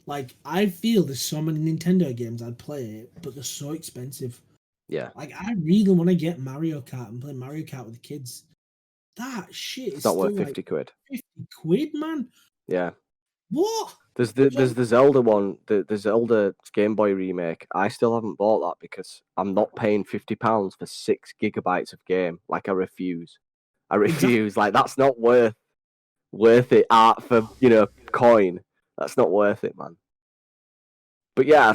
Like, I feel there's so many Nintendo games I'd play, but they're so expensive. Yeah. Like, I really want to get Mario Kart and play Mario Kart with the kids. That shit is not worth still 50 quid. 50 quid, man. Yeah. What? There's the Zelda one, the Zelda Game Boy remake. I still haven't bought that because I'm not paying £50 for 6 gigabytes of game. Like, I refuse. Exactly. Like, that's not worth it. Art for coin. That's not worth it, man. But yeah,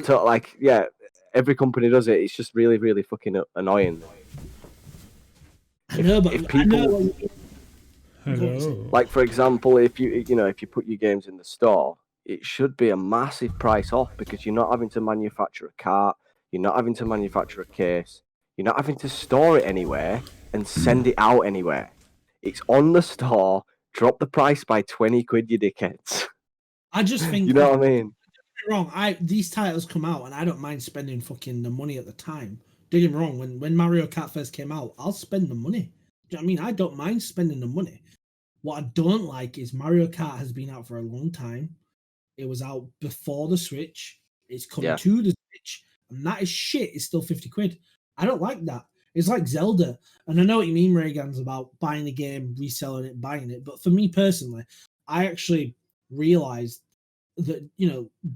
every company does it. It's just really, really fucking annoying. I know, but Hello. Like, for example, if you put your games in the store, it should be a massive price off because you're not having to manufacture a cart, you're not having to manufacture a case, you're not having to store it anywhere and send it out anywhere. It's on the store. Drop the price by 20 quid, you dickheads. I just think you know what I mean. Don't get me wrong. These titles come out, and I don't mind spending fucking the money at the time. Don't get me wrong. When Mario Kart first came out, I'll spend the money. Do you know what I mean? I don't mind spending the money. What I don't like is Mario Kart has been out for a long time. It was out before the Switch. It's coming to the Switch, and that is shit. It's still 50 quid. I don't like that. It's like Zelda, and I know what you mean, Reagan's, about buying a game, reselling it, buying it. But for me personally, I actually realized that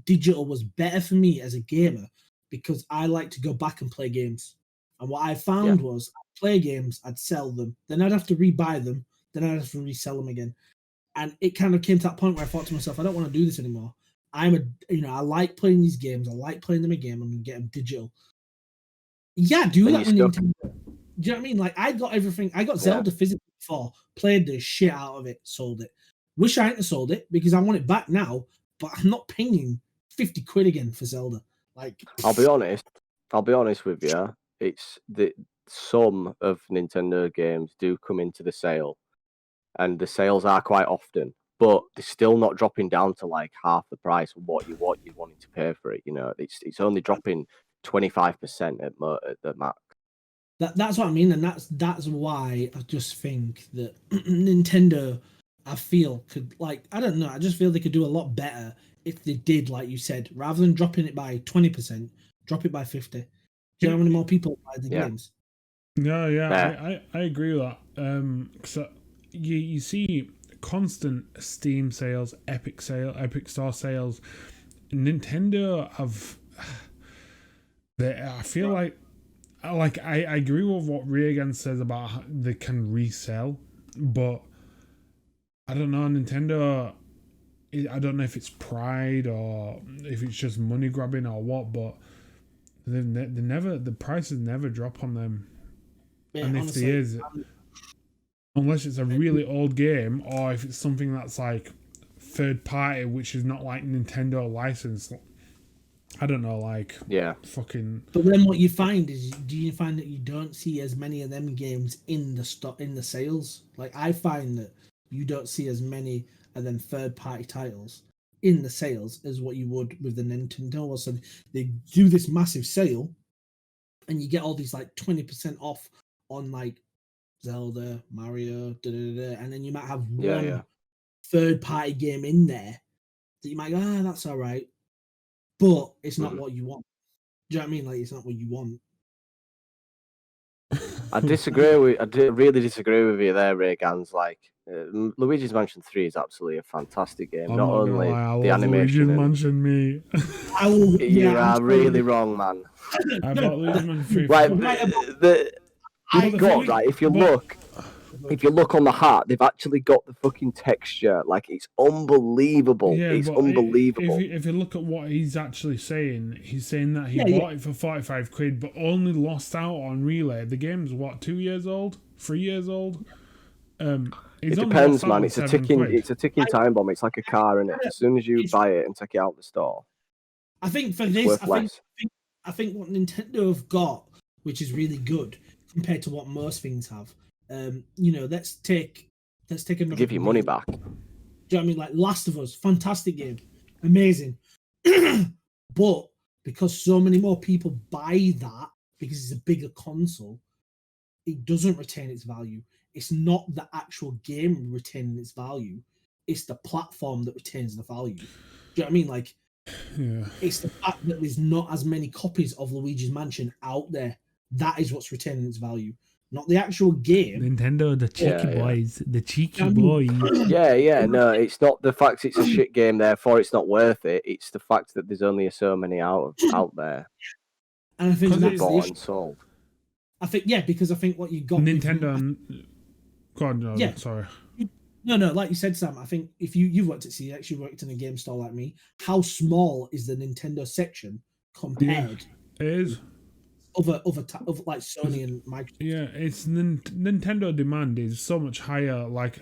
digital was better for me as a gamer because I like to go back and play games. And what I found was I'd play games, I'd sell them, then I'd have to rebuy them, then I'd have to resell them again. And it kind of came to that point where I thought to myself, I don't want to do this anymore. I like playing these games. I like playing them again. I'm gonna get them digital. Yeah, do that with Nintendo. Do you know what I mean? Like, I got everything. I got Zelda physically before, played the shit out of it, sold it. Wish I hadn't sold it because I want it back now, but I'm not paying 50 quid again for Zelda. Like, I'll be honest with you. It's some of Nintendo games do come into the sale, and the sales are quite often, but they're still not dropping down to like half the price of what you wanted to pay for it. It's only dropping 25% at the max. That's what I mean, and that's why I just think that Nintendo, I feel, could, like, I don't know, I just feel they could do a lot better if they did, like you said, rather than dropping it by 20%, Drop it by 50. Do you know how many more people buy the games? Yeah, I agree with that. Because you see constant Steam sales, Epic Store sales. Nintendo have. I feel like I agree with what Reagan says about how they can resell, but I don't know, Nintendo. I don't know if it's pride or if it's just money grabbing or what, but the prices never drop on them. Yeah, and honestly, if there is, unless it's a really old game or if it's something that's like third party, which is not like Nintendo licensed. I don't know, like fucking. But then what you find is, do you find that you don't see as many of them games in the sales? Like I find that you don't see as many of them third party titles in the sales as what you would with the Nintendo. So they do this massive sale, and you get all these like 20% off on like Zelda, Mario, and then you might have one third party game in there that you might go, that's all right, but it's not what you want. Do you know what I mean? Like, it's not what you want. I really disagree with you there, Ray Gans. Like, Luigi's Mansion 3 is absolutely a fantastic game. I'm not only the animation. Luigi's Mansion, me. You are really wrong, man. I bought Luigi's Mansion 3. Right, if you look on the heart, they've actually got the fucking texture. Like, it's unbelievable. Yeah, it's unbelievable. If you look at what he's actually saying, he's saying that he bought it for 45 quid, but only lost out on Relay. The game's what, 2 years old? 3 years old? It depends, man. It's a ticking time bomb. It's like a car, innit? As soon as you buy it and take it out the store, I think for this, I think what Nintendo have got, which is really good compared to what most things have. Let's take another. Give you money back. Do you know what I mean? Like Last of Us, fantastic game, amazing. But because so many more people buy that because it's a bigger console, it doesn't retain its value. It's not the actual game retaining its value; it's the platform that retains the value. Do you know what I mean? Like, it's the fact that there's not as many copies of Luigi's Mansion out there. That is what's retaining its value. Not the actual game. Nintendo, the cheeky boys. The cheeky boys. No, it's not the fact it's a shit game, therefore it's not worth it. It's the fact that there's only so many out there. And I think that's bought and sold. I think, because I think what you got... Nintendo... God, no, sorry. No, like you said, Sam, I think if you've worked at CX, you worked in a game store like me, how small is the Nintendo section compared... It is. Other like Sony and Microsoft. Yeah, it's Nintendo demand is so much higher. Like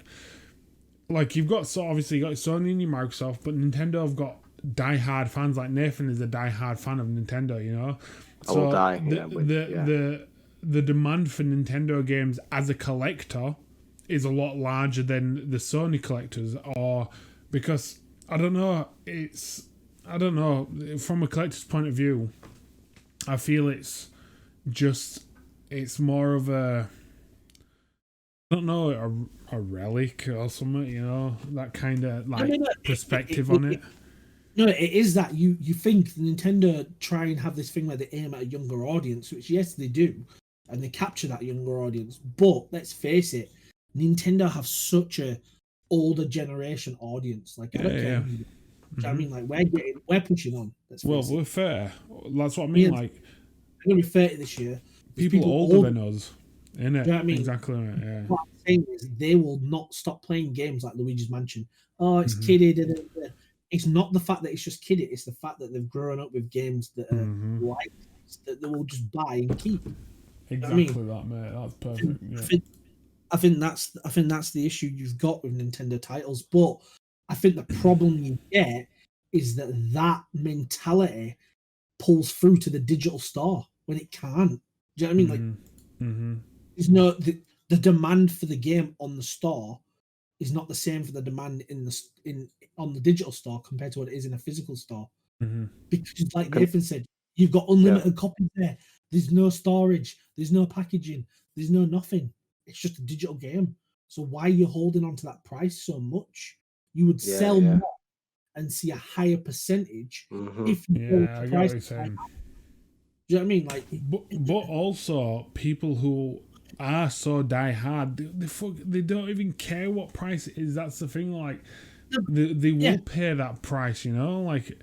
you've got obviously you got Sony and your Microsoft, but Nintendo have got die-hard fans. Like Nathan is a die-hard fan of Nintendo, you know. So I will die. The demand for Nintendo games as a collector is a lot larger than the Sony collectors, or because I don't know from a collector's point of view, I feel it's more of a, I don't know, a relic or something, you know, that kind of perspective on it. No, it is that you think Nintendo try and have this thing where they aim at a younger audience, which yes they do, and they capture that younger audience. But let's face it, Nintendo have such a older generation audience. Like I don't care. Do you know what I mean? Like we're pushing on. We're fair. That's what I mean. Like I'm gonna be 30 this year. People older than us, innit? You know what I mean? Exactly. Yeah. What I'm saying is they will not stop playing games like Luigi's Mansion. Oh, it's kiddie. It's not the fact that it's just kiddie. It's the fact that they've grown up with games that are like that they will just buy and keep. Exactly that, mate. That's perfect. Yeah. I think that's the issue you've got with Nintendo titles. But I think the problem you get is that mentality pulls through to the digital store when it can't. Do you know what I mean? Like, there's no the demand for the game on the store is not the same for the demand on the digital store compared to what it is in a physical store. Because, like Nathan said, you've got unlimited copies there. There's no storage. There's no packaging. There's no nothing. It's just a digital game. So why are you holding on to that price so much? You would sell more and see a higher percentage if you I get what you're saying. Do you know what I mean? Like, but also people who are so die hard, they don't even care what price it is. That's the thing. Like, they will pay that price. You know, like,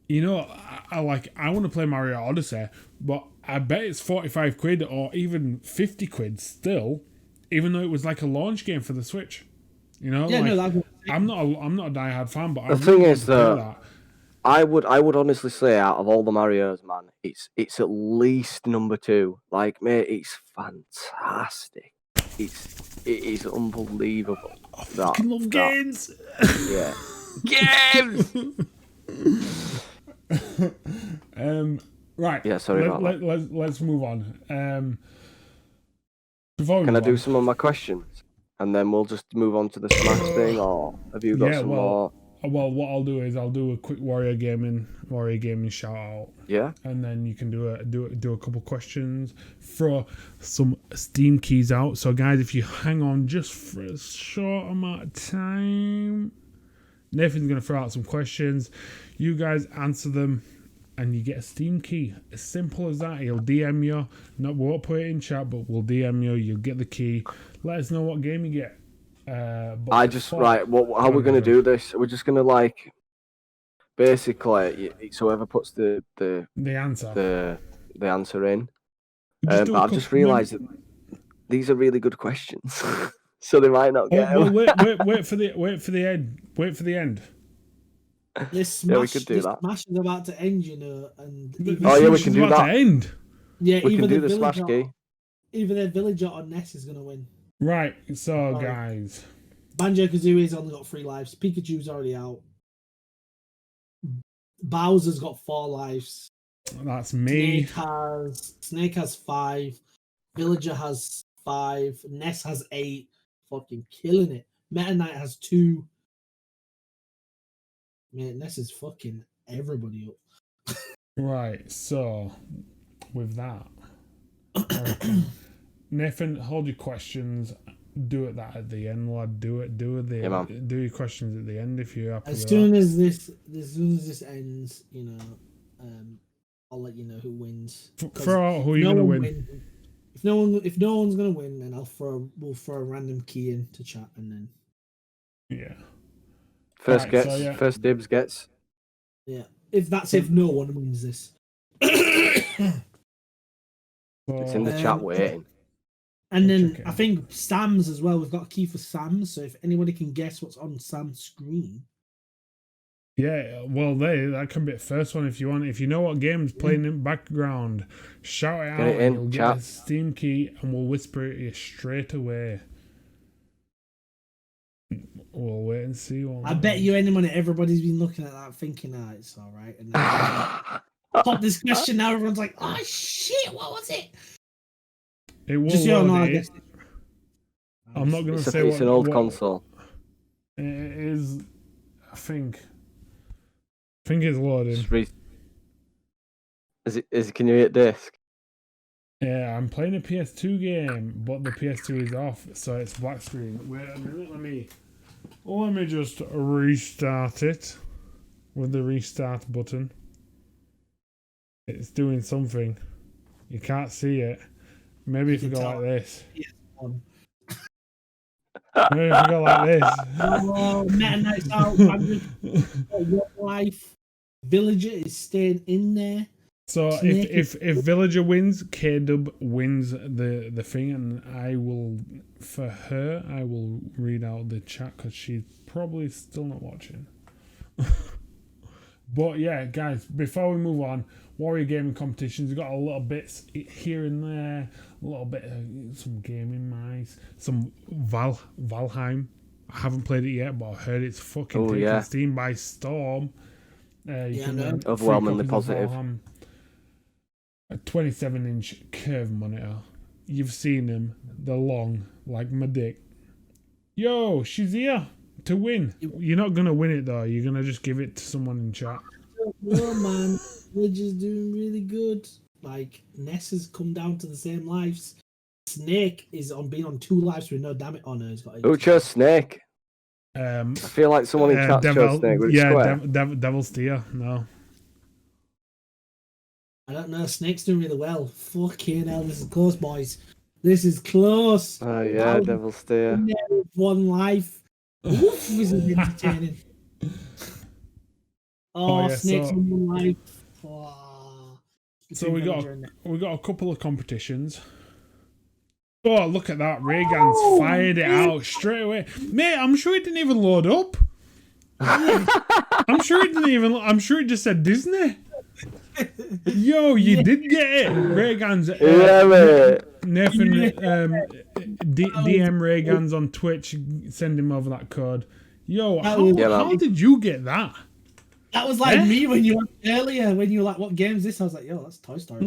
you know, I want to play Mario Odyssey, but I bet it's 45 quid or even 50 quid still, even though it was like a launch game for the Switch. You know, I'm not a die-hard fan, but the thing is that I would honestly say out of all the Marios, man, it's at least number 2. Like, mate, it's fantastic. It is unbelievable. I fucking love games. Yeah, games. Right. Yeah, sorry about that. Let's move on. Can I do some of my questions? And then we'll just move on to the Smash thing, or have you got some more? Well, what I'll do is I'll do a quick Warrior Gaming shout out. Yeah. And then you can do a couple questions, throw some Steam keys out. So guys, if you hang on just for a short amount of time, Nathan's gonna throw out some questions. You guys answer them, and you get a Steam key. As simple as that. He'll DM you. We won't put it in chat, but we'll DM you. You'll get the key. Let us know what game you get. How we're gonna do this? We're just gonna basically. So whoever puts the answer in. But I've just realised that these are really good questions, so they might not get. Wait for the end. Wait for the end. We could do that. Smash is about to end, you know, and we can do that. To end. Yeah, we can do the Smash key. Either the Villager or Ness is gonna win. Right. So guys, Banjo-Kazooie's only got 3 lives. Pikachu's already out. Bowser's got 4 lives. That's me. Snake has 5. Villager has 5. Ness has 8. Fucking killing it. Meta Knight has 2. Man, Ness is fucking everybody up. Right, so with that, Nathan, hold your questions. Do it at the end, lad. Do your questions at the end if you're happy. As soon as this ends, you know, I'll let you know who wins. Throw out who you're gonna win. If no one's gonna win, then we'll throw a random key into chat and then. Yeah. First dibs gets. Yeah. If no one wins this. It's in the chat waiting. And then I think Sam's as well. We've got a key for Sam's, so if anybody can guess what's on Sam's screen. Yeah, well, that can be the first one if you want. If you know what game's playing in the background, shout it out and you'll get a Steam key and we'll whisper it to you straight away. We'll wait and see. I bet you any money everybody's been looking at that thinking, it's all right. And then pop this question now, everyone's like, oh shit, what was it? It will just load. I'm not going to say it's an old console. It is, I think it's loading. Can you hit disc? Yeah, I'm playing a PS2 game, but the PS2 is off, so it's black screen. Wait a minute, let me just restart it with the restart button. It's doing something. You can't see it. Maybe if we go like this. Maybe if we go like this. Oh, Meta Knight's out. One life. Villager is staying in there. So if Villager wins, K-Dub wins the thing, and I will read out the chat because she's probably still not watching. But yeah, guys, before we move on, Warrior Gaming Competitions, we've got a little bits here and there, a little bit of some gaming mice, some Valheim. I haven't played it yet, but I heard it's fucking taking Steam by storm. Overwhelmingly positive. A 27-inch curved monitor. You've seen them. They're long, like my dick. Yo, she's here to win. You're not going to win it, though. You're going to just give it to someone in chat. No, man. We're just doing really good. Like, Ness has come down to the same lives. Snake is been on 2 lives with no damage on her. Who chose Snake? I feel like someone in chat chose Snake. Yeah, Devil's Deer. No. I don't know. Snake's doing really well. Fucking hell, this is close, boys. This is close. Oh yeah, Devil's Tear. One life. Oof, this is entertaining. Oh, yeah, Snake's so- on one life. Oh. So we got a couple of competitions. Oh, look at that! Raygan's fired it out straight away, mate. I'm sure it didn't even load up. I'm sure it just said Disney. Yo, you did get it. Raygan's Nathan DM Raygan's on Twitch. Send him over that code. Yo, how did you get that? That was like me when you were earlier, when you were like, what game is this? I was like, yo, that's Toy Story.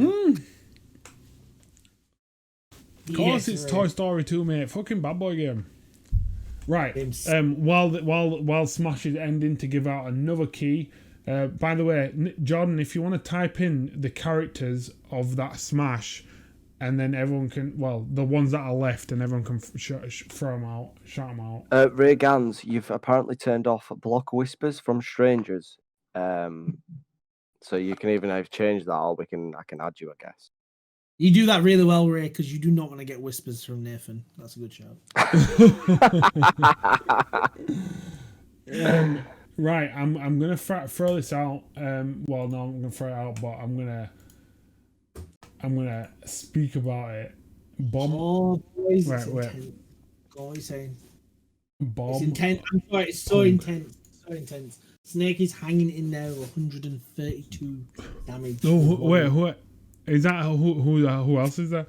Of course it's Toy Story 2, mate. Fucking bad boy game. Right. While Smash is ending to give out another key. By the way, Jordan, if you want to type in the characters of that Smash, and then everyone can, the ones that are left, and everyone can throw them out, shout them out. Ray-Gans, you've apparently turned off block whispers from strangers. So you can even either change that, or I can add you, I guess. You do that really well, Ray, because you do not want to get whispers from Nathan. That's a good shout. Right, I'm gonna throw this out. I'm gonna throw it out, but I'm gonna speak about it. Bomb. Oh, boys, wait. Intense. What are you saying? Bomb. It's intense. I'm sorry, it's so intense. So intense. Snake is hanging in there with 132 damage. Oh, wait. Is that who else is that?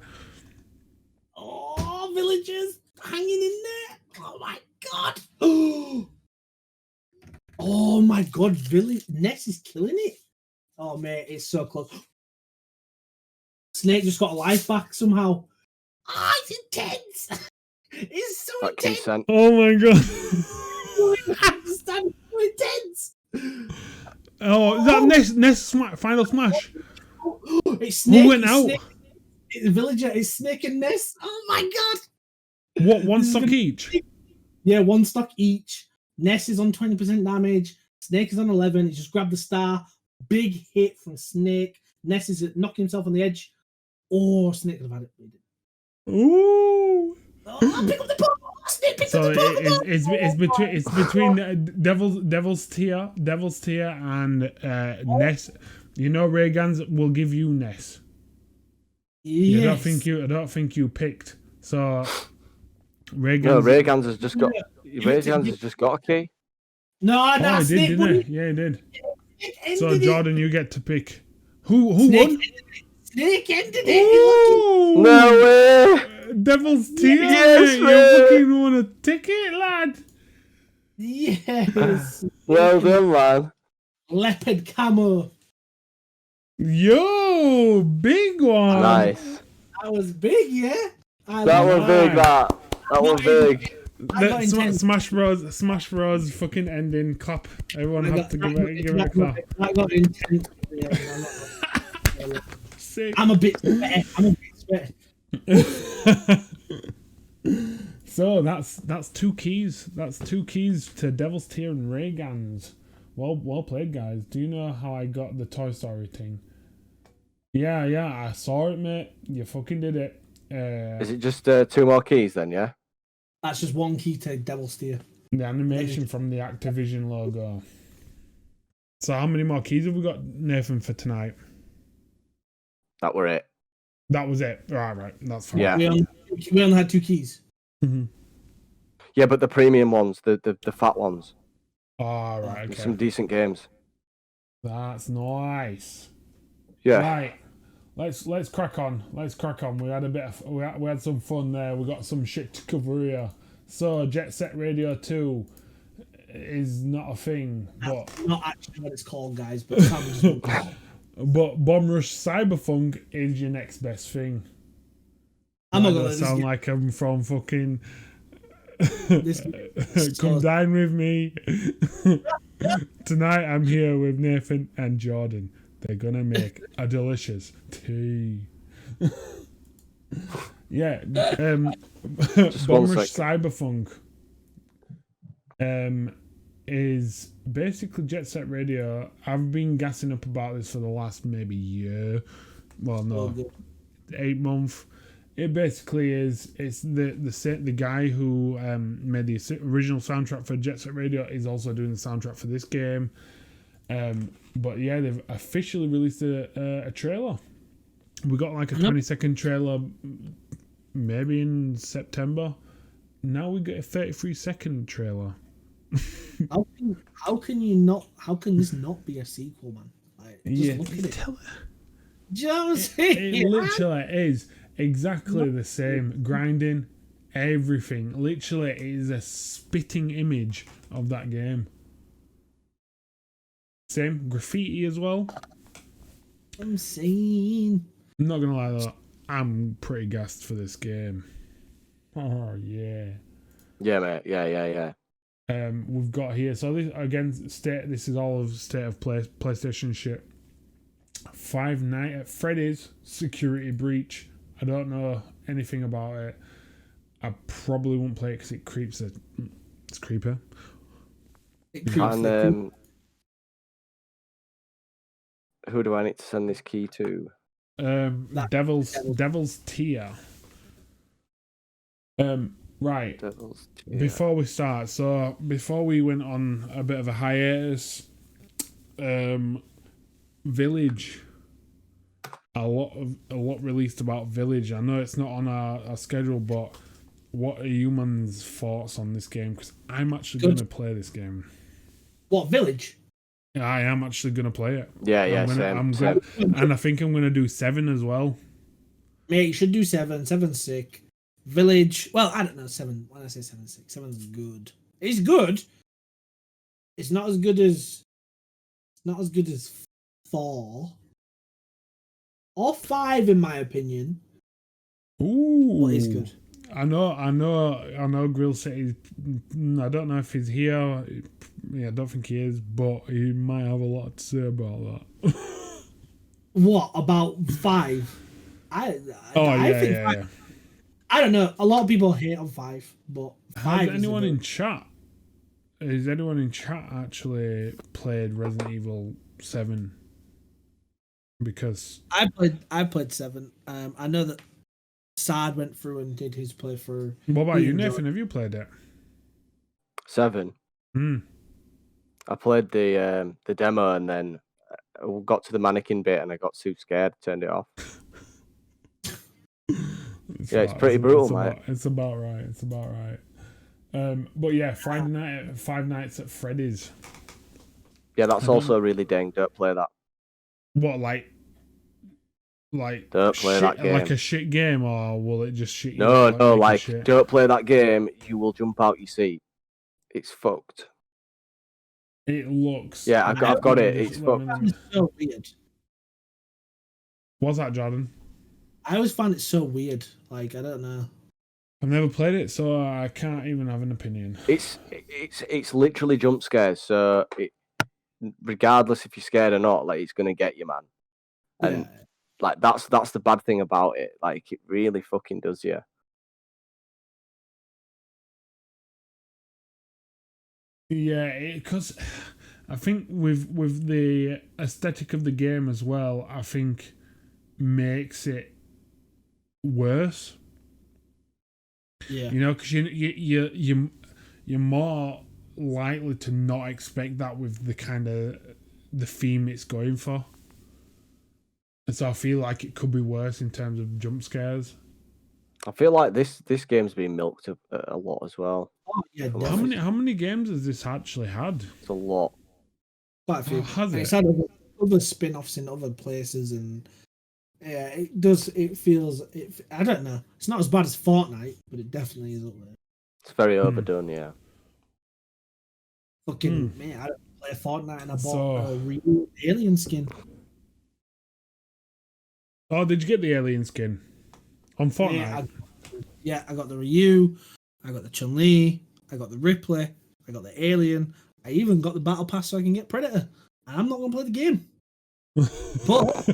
Oh, villagers hanging in there. Oh my god. Oh my god, Ness is killing it. Oh mate, it's so close. Snake just got a life back somehow. Ah, it's intense. It's so intense. Consent. Oh my god. I understand. It's so intense. Oh, is that Ness final smash? It's Snake. Who went out? It's a villager. It's Snake and Ness. Oh my god. What, one stock each? Yeah, one stock each. Ness is on 20% damage. Snake is on 11. He just grabbed the star. Big hit from Snake. Ness is knocking himself on the edge. Oh, Snake could have had it. Ooh. Oh, pick up the ball. Snake picked So up the ball. it's between Devil's Tear and Ness. You know, Raygan's will give you Ness. Yes. I don't think you picked. So Raygan's has just got. Raygan's has just got a key. No, he Snake did, won. didn't he? Yeah, he did. So Ended Jordan, you get to pick. Who Snake won? Snake ended it. Ooh, No way! Devil's Tear. Yes, You man. fucking won a ticket, lad. Yes. Well done, man. Leopard camo. Yo, big one. Nice. That was big, yeah. That was big. That was big. Smash Bros. Fucking ending. Clap. Everyone have to give it a clap. That got intense. Yeah, Sick. I'm a bit sweaty. So that's two keys. That's two keys to Devil's Tear and Raygan's. Well played, guys. Do you know how I got the Toy Story thing? Yeah, I saw it, mate. You fucking did it. Is it just 2 more keys then? Yeah. That's just one key to Devil's Tear. The animation from the Activision logo. So how many more keys have we got, Nathan, for tonight? That were it. That was it. Right. That's fine. Yeah. We only had 2 keys. Mm-hmm. Yeah, but the premium ones, the fat ones. Oh, right. Okay. Some decent games. That's nice. Yeah. Right. Let's crack on. We had we had some fun there. We got some shit to cover here. So Jet Set Radio 2 is not a thing, but not actually what it's called, guys. But it's just but Bomb Rush Cyberpunk is your next best thing. I'm not gonna sound like I'm from fucking. Come dine with me. Tonight I'm here with Nathan and Jordan. They're gonna make a delicious tea. Yeah, Bomb Rush Cyberpunk. is basically Jet Set Radio. I've been gassing up about this for the last maybe year. Well, no, 8 months. It basically is. It's the guy who made the original soundtrack for Jet Set Radio is also doing the soundtrack for this game. But yeah, they've officially released a trailer. We got like a 20-second trailer, maybe in September. Now we get a 33-second trailer. How can you not? How can this not be a sequel, man? Like, just look at it. It literally is exactly the same. Grinding, everything. Literally, it is a spitting image of that game. Same graffiti as well. I'm saying. I'm not gonna lie though, I'm pretty gassed for this game. Oh yeah. Yeah, mate. Yeah. We've got here. So this again, this is all of state of play PlayStation shit. Five Nights at Freddy's security breach. I don't know anything about it. I probably won't play it because it creeps. It's creepy. And who do I need to send this key to? Devil's Tier. Right. Devil's Tier. Before we start, so before we went on a bit of a hiatus, Village. A lot released about Village. I know it's not on our schedule, but what are humans' thoughts on this game? Because I'm actually going to play this game. What, Village? I am actually going to play it. Yeah, same. And I think I'm going to do 7 as well. Mate, you should do 7. 7's sick. Village. Well, I don't know. 7. When I say 7's sick, 7's good. It's good. It's not as good as. Not as good as 4 or 5, in my opinion. Ooh, but it's good. I know. Grill City. I don't know if he's here. Yeah, I don't think he is, but he might have a lot to say about that. What about 5? I think yeah. I don't know. A lot of people hate on 5, but 5. Has anyone in chat? Has anyone in chat actually played Resident Evil 7? Because I played 7. I know that Sad went through and did his playthrough. What about you, Nathan? Have you played it? 7. I played the demo and then got to the mannequin bit and I got too scared, turned it off. It's pretty brutal, mate. It's about right. But yeah, Five Nights at Freddy's. Yeah, that's also really dang. Don't play that. What, like don't play that game. Like a shit game, or will it just shit you? No, don't play that game. You will jump out your seat. It's fucked. It looks. Yeah, I've got it. It's fucked. It's so weird. What's that, Jordan? I always find it so weird. Like, I don't know. I've never played it, so I can't even have an opinion. It's literally jump scares. So regardless if you're scared or not, like it's gonna get you, man. And like that's the bad thing about it. Like it really fucking does you. Yeah, because I think with the aesthetic of the game as well, I think makes it worse. Yeah, you know, because you're more likely to not expect that with the kind of the theme it's going for. And so I feel like it could be worse in terms of jump scares. I feel like this game's been milked a lot as well. Oh, yeah, how many games has this actually had? It's a lot. Quite a few. Has it? It's had other spin-offs in other places, and yeah, it does. It feels. I don't know. It's not as bad as Fortnite, but it definitely is up there. It's very overdone, yeah. Fucking man, I don't play Fortnite, and I bought a real alien skin. Oh, did you get the alien skin on Fortnite? Yeah, I got the Ryu, I got the Chun-Li, I got the Ripley, I got the alien. I even got the battle pass so I can get Predator. And I'm not gonna play the game, but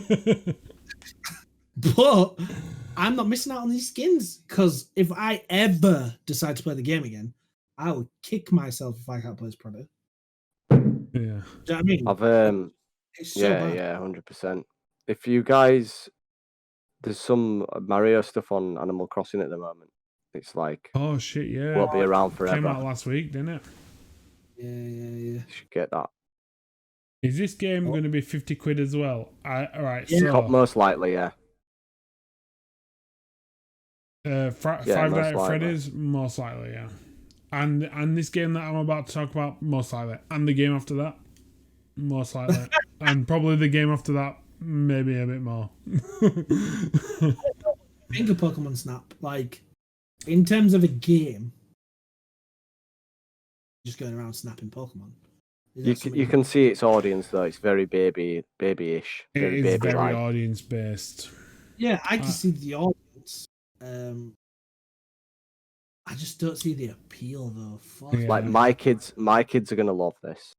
I'm not missing out on these skins, because if I ever decide to play the game again, I will kick myself if I can't play as Predator. Yeah. Do you know what I mean? I've It's so bad. 100%. If you guys, there's some Mario stuff on Animal Crossing at the moment. It's like, Oh shit, yeah. won't be around forever. Came out last week, didn't it? Yeah. You should get that. Is this game going to be 50 quid as well? Alright, Yeah. so Most likely, yeah. Five most Nights at likely. Freddy's, most likely, yeah. And this game that I'm about to talk about, most likely. And the game after that, most likely. And probably the game after that, maybe a bit more. Think of Pokemon Snap, like, in terms of a game, just going around snapping Pokemon. You can see its audience though. It's very babyish. It Very is very baby-like. audience based. Yeah, I can see the audience. I just don't see the appeal though. Fuck. Yeah. Like my kids are gonna love this.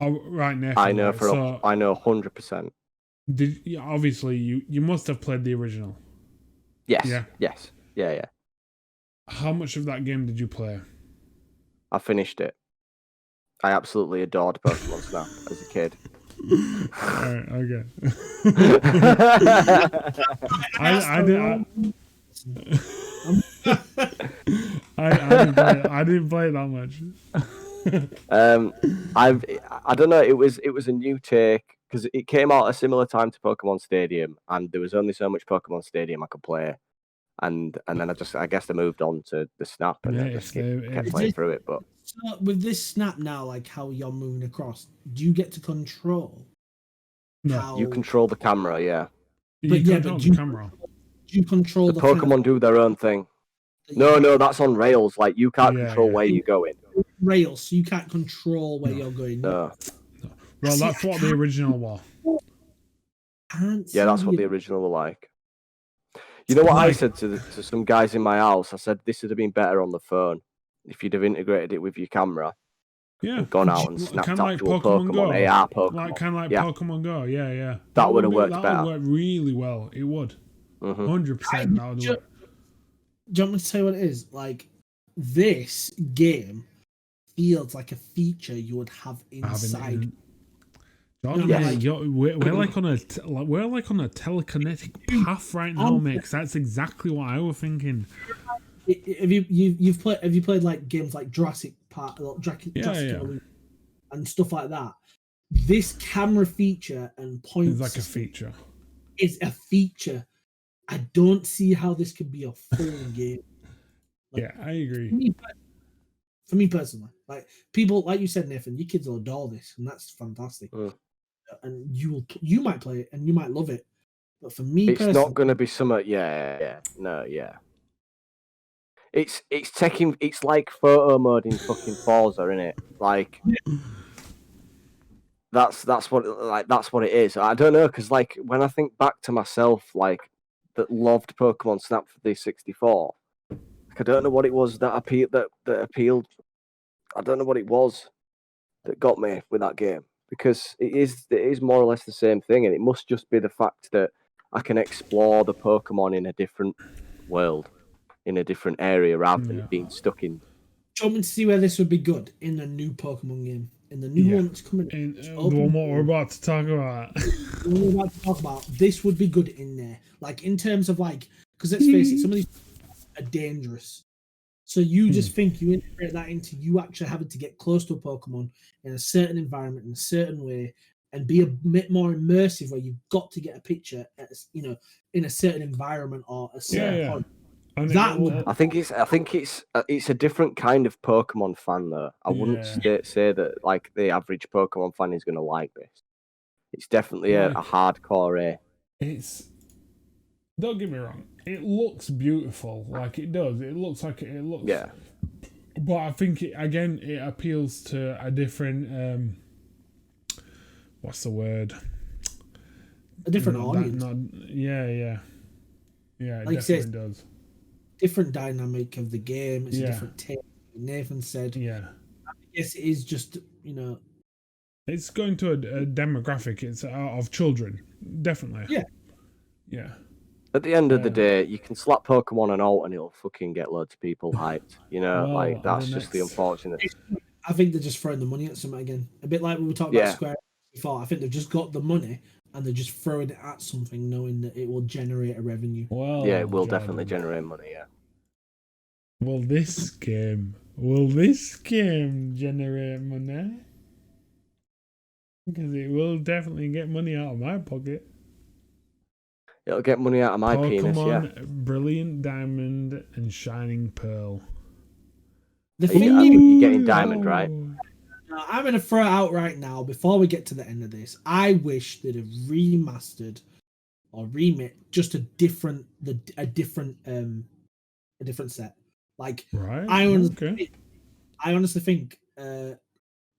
Oh, right, Nathan. I know right, I know 100%. Obviously, you must have played the original. Yes. Yeah. Yes. Yeah. How much of that game did you play? I finished it. I absolutely adored Pokemon Snap as a kid. Alright, okay. I didn't play it that much. I don't know. It was a new take because it came out at a similar time to Pokemon Stadium, and there was only so much Pokemon Stadium I could play, and then I guess I moved on to the Snap and I just kept playing through it. But so with this Snap now, like how you're moving across, do you get to control? No, you control the camera, yeah. But you control the camera. Do you control the Pokemon do their own thing. No, that's on rails. Like you can't control where you're going. Rails, so you can't control where you're going. No. Well, that's what the original was. Yeah, that's what the original were like. You know what I said to some guys in my house? I said this would have been better on the phone if you'd have integrated it with your camera. Yeah. And gone out and snapped kind of like actual Pokemon Go. AR Pokemon. Like kind of like Pokemon Go. Yeah. That would have worked better. That would work really well. It would. 100%. That would work. Do you want me to tell you what it is? Like, this game feels like a feature you would have inside. Jordan, we're like on a telekinetic path right now, mate. Because that's exactly what I was thinking. Have you played like games like Jurassic Park, Jurassic Evolution, and stuff like that? This camera feature and point is like a feature. It's a feature. I don't see how this could be a full game. Like, yeah, I agree. For me personally, like people, like you said, Nathan, your kids will adore this, and that's fantastic. And you might play it and you might love it, but for me, it's not going to be summer. Yeah. It's taking. It's like photo mode in fucking Forza, isn't it? Like. That's what it is. I don't know, because like when I think back to myself, like that loved Pokemon Snap for the 64. Like, I don't know what it was that appealed. I don't know what it was that got me with that game, because it is more or less the same thing, and it must just be the fact that I can explore the Pokemon in a different world, in a different area, rather than being stuck in. Do you want me to see where this would be good in a new Pokemon game? In the new one that's coming in, the one what we're about to talk about. This would be good in there. Like, in terms of, like, because let's face it, some of these are dangerous. So you just think you integrate that into you actually having to get close to a Pokemon in a certain environment, in a certain way, and be a bit more immersive, where you've got to get a picture, in a certain environment or a certain point. I think it's a different kind of Pokemon fan though. I wouldn't say that like the average Pokemon fan is going to like this. It's definitely a hardcore. Don't get me wrong. It looks beautiful, like it does. It looks like it looks. Yeah. But I think it appeals to a different. What's the word? A different audience. Yeah. It like definitely does. Different dynamic of the game. It's a different take. Nathan said. Yeah. I guess it is just, It's going to a demographic. It's of children, definitely. Yeah. At the end of the day, you can slap Pokemon and alt, and it'll fucking get loads of people hyped. That's just the unfortunate. I think they're just throwing the money at something again. A bit like we were talking about Square before. I think they've just got the money and they're just throwing it at something, knowing that it will generate a revenue. Well, yeah, it will definitely generate money. Yeah. Will this game generate money? Because it will definitely get money out of my pocket. It'll get money out of my penis, yeah. Brilliant Diamond and Shining Pearl. The thing you're getting Diamond, right? I'm going to throw it out right now before we get to the end of this. I wish they'd have remastered or remade just a different set. Like, right? I honestly think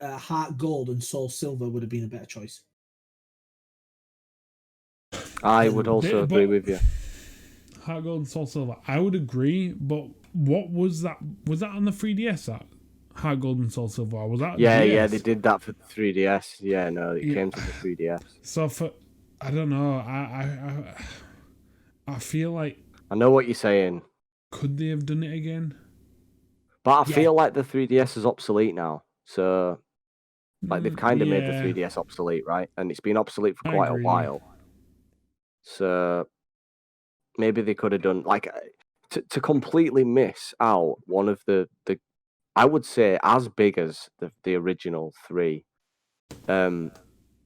Heart Gold and Soul Silver would have been a better choice. I would also agree with you. Heart Gold and Soul Silver, I would agree, but what was that? Was that on the 3DS? That Heart Gold and Soul Silver? Or was that? Yeah, they did that for the 3DS. Yeah, no, it came to the 3DS. So I don't know. I feel like I know what you're saying. Could they have done it again? But I feel like the 3DS is obsolete now. So, like, they've kind of made the 3DS obsolete, right? And it's been obsolete for quite a while. So, maybe they could have done, like, to completely miss out one of the I would say, as big as the original 3.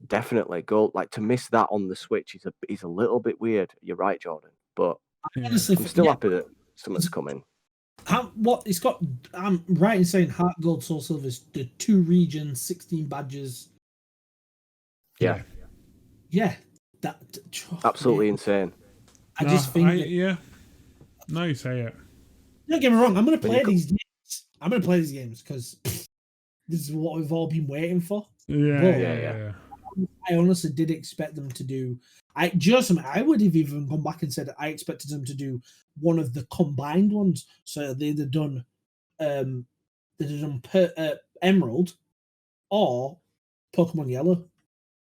Definitely go, like, to miss that on the Switch is a little bit weird. You're right, Jordan. But honestly, I'm still happy that something's coming. I'm right in saying Heart Gold, Soul Silver is the 2 regions, 16 badges. Yeah. Absolutely insane. I just think no, you say it. Don't get me wrong, I'm gonna play these games. I'm gonna play these games because this is what we've all been waiting for. Yeah. I honestly did expect them to do. I would have even gone back and said I expected them to do one of the combined ones. So they'd have done, Emerald or Pokemon Yellow.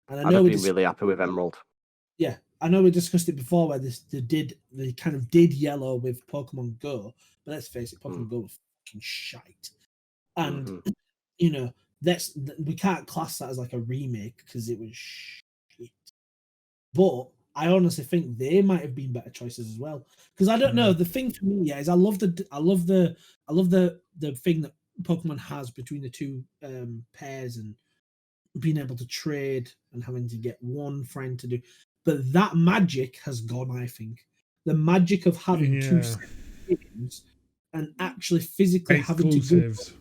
And I know I'd have been really happy with Emerald. Yeah, I know we discussed it before where they kind of did Yellow with Pokemon Go, but let's face it, Pokemon Go was fucking shite. And we can't class that as like a remake because it was shit. But I honestly think they might have been better choices as well. Because I don't know. The thing for me, is I love the thing that Pokemon has between the 2 pairs and being able to trade and having to get one friend to do. But that magic has gone, I think. The magic of having 2 games and actually physically exclusives.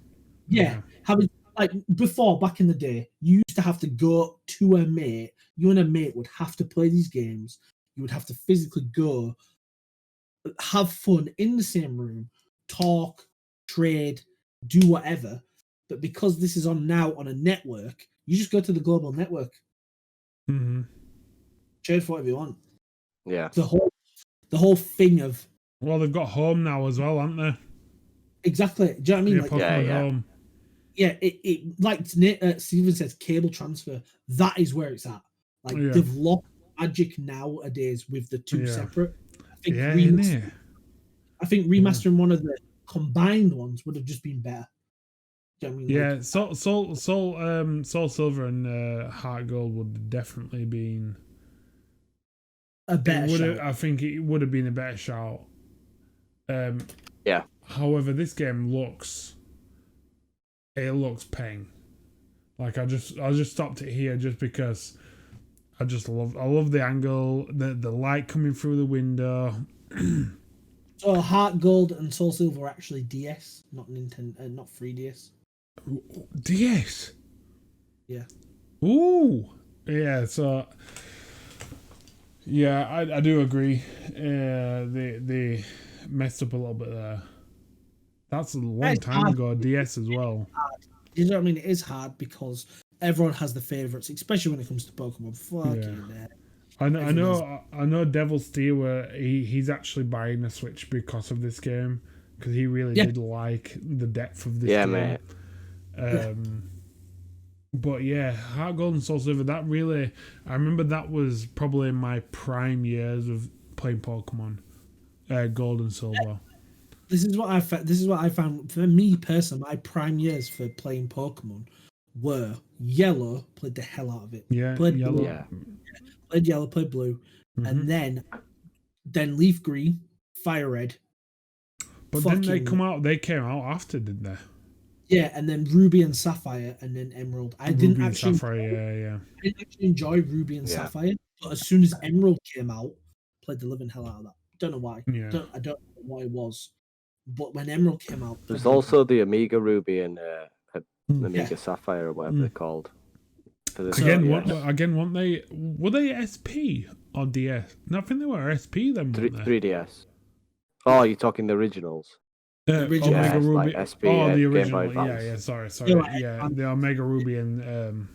Having, like, before, back in the day, you used to have to go to a mate. You and a mate would have to play these games. You would have to physically go, have fun in the same room, talk, trade, do whatever. But because this is on now on a network, you just go to the global network. Trade for whatever you want. Yeah. The whole thing of... Well, they've got Home now as well, haven't they? Exactly. Do you know what I mean? Yeah, Pokemon Home. Yeah, it like Steven says, cable transfer. That is where it's at. Like, they've lost magic nowadays with the 2 separate. I think remastering one of the combined ones would have just been better. Do you know what I mean? Soul Silver and Heart Gold would have definitely been a better shout. I think it would have been a better shout. Yeah. However, this game looks peng. Like, I just stopped it here just because I love the angle, the light coming through the window. So Heart Gold and Soul Silver are actually DS, not Nintendo, not 3DS. DS. Yeah. Ooh. Yeah. So. Yeah, I do agree. They messed up a little bit there. That's a long time ago. DS as well. You know what I mean? It is hard because everyone has the favorites, especially when it comes to Pokemon. I know Devil Steel. He's actually buying a Switch because of this game because he really did like the depth of this game. Mate. But yeah, Heart Gold and Soul Silver. I remember that was probably my prime years of playing Pokemon, Gold and Silver. This is what I found. For me personally, my prime years for playing Pokemon were yellow. Played the hell out of it. Yeah, played yellow. Blue, Yeah. played yellow, played blue, and then leaf green, fire red. But didn't they come out? They came out after, didn't they? Yeah, and then ruby and sapphire, and then emerald. I didn't actually enjoy ruby and sapphire, but as soon as emerald came out, played the living hell out of that. Don't know why. Yeah. I don't know what it was. But when Emerald came out, there's also the Amiga Ruby and Amiga Sapphire or whatever they're called. Again, were they SP or DS? No, I think they were SP then. 3DS. Oh, you're talking the originals. The original, Omega Ruby. Like SP, the Game original. Boy Advance. Yeah, sorry. Yeah, The Omega Ruby and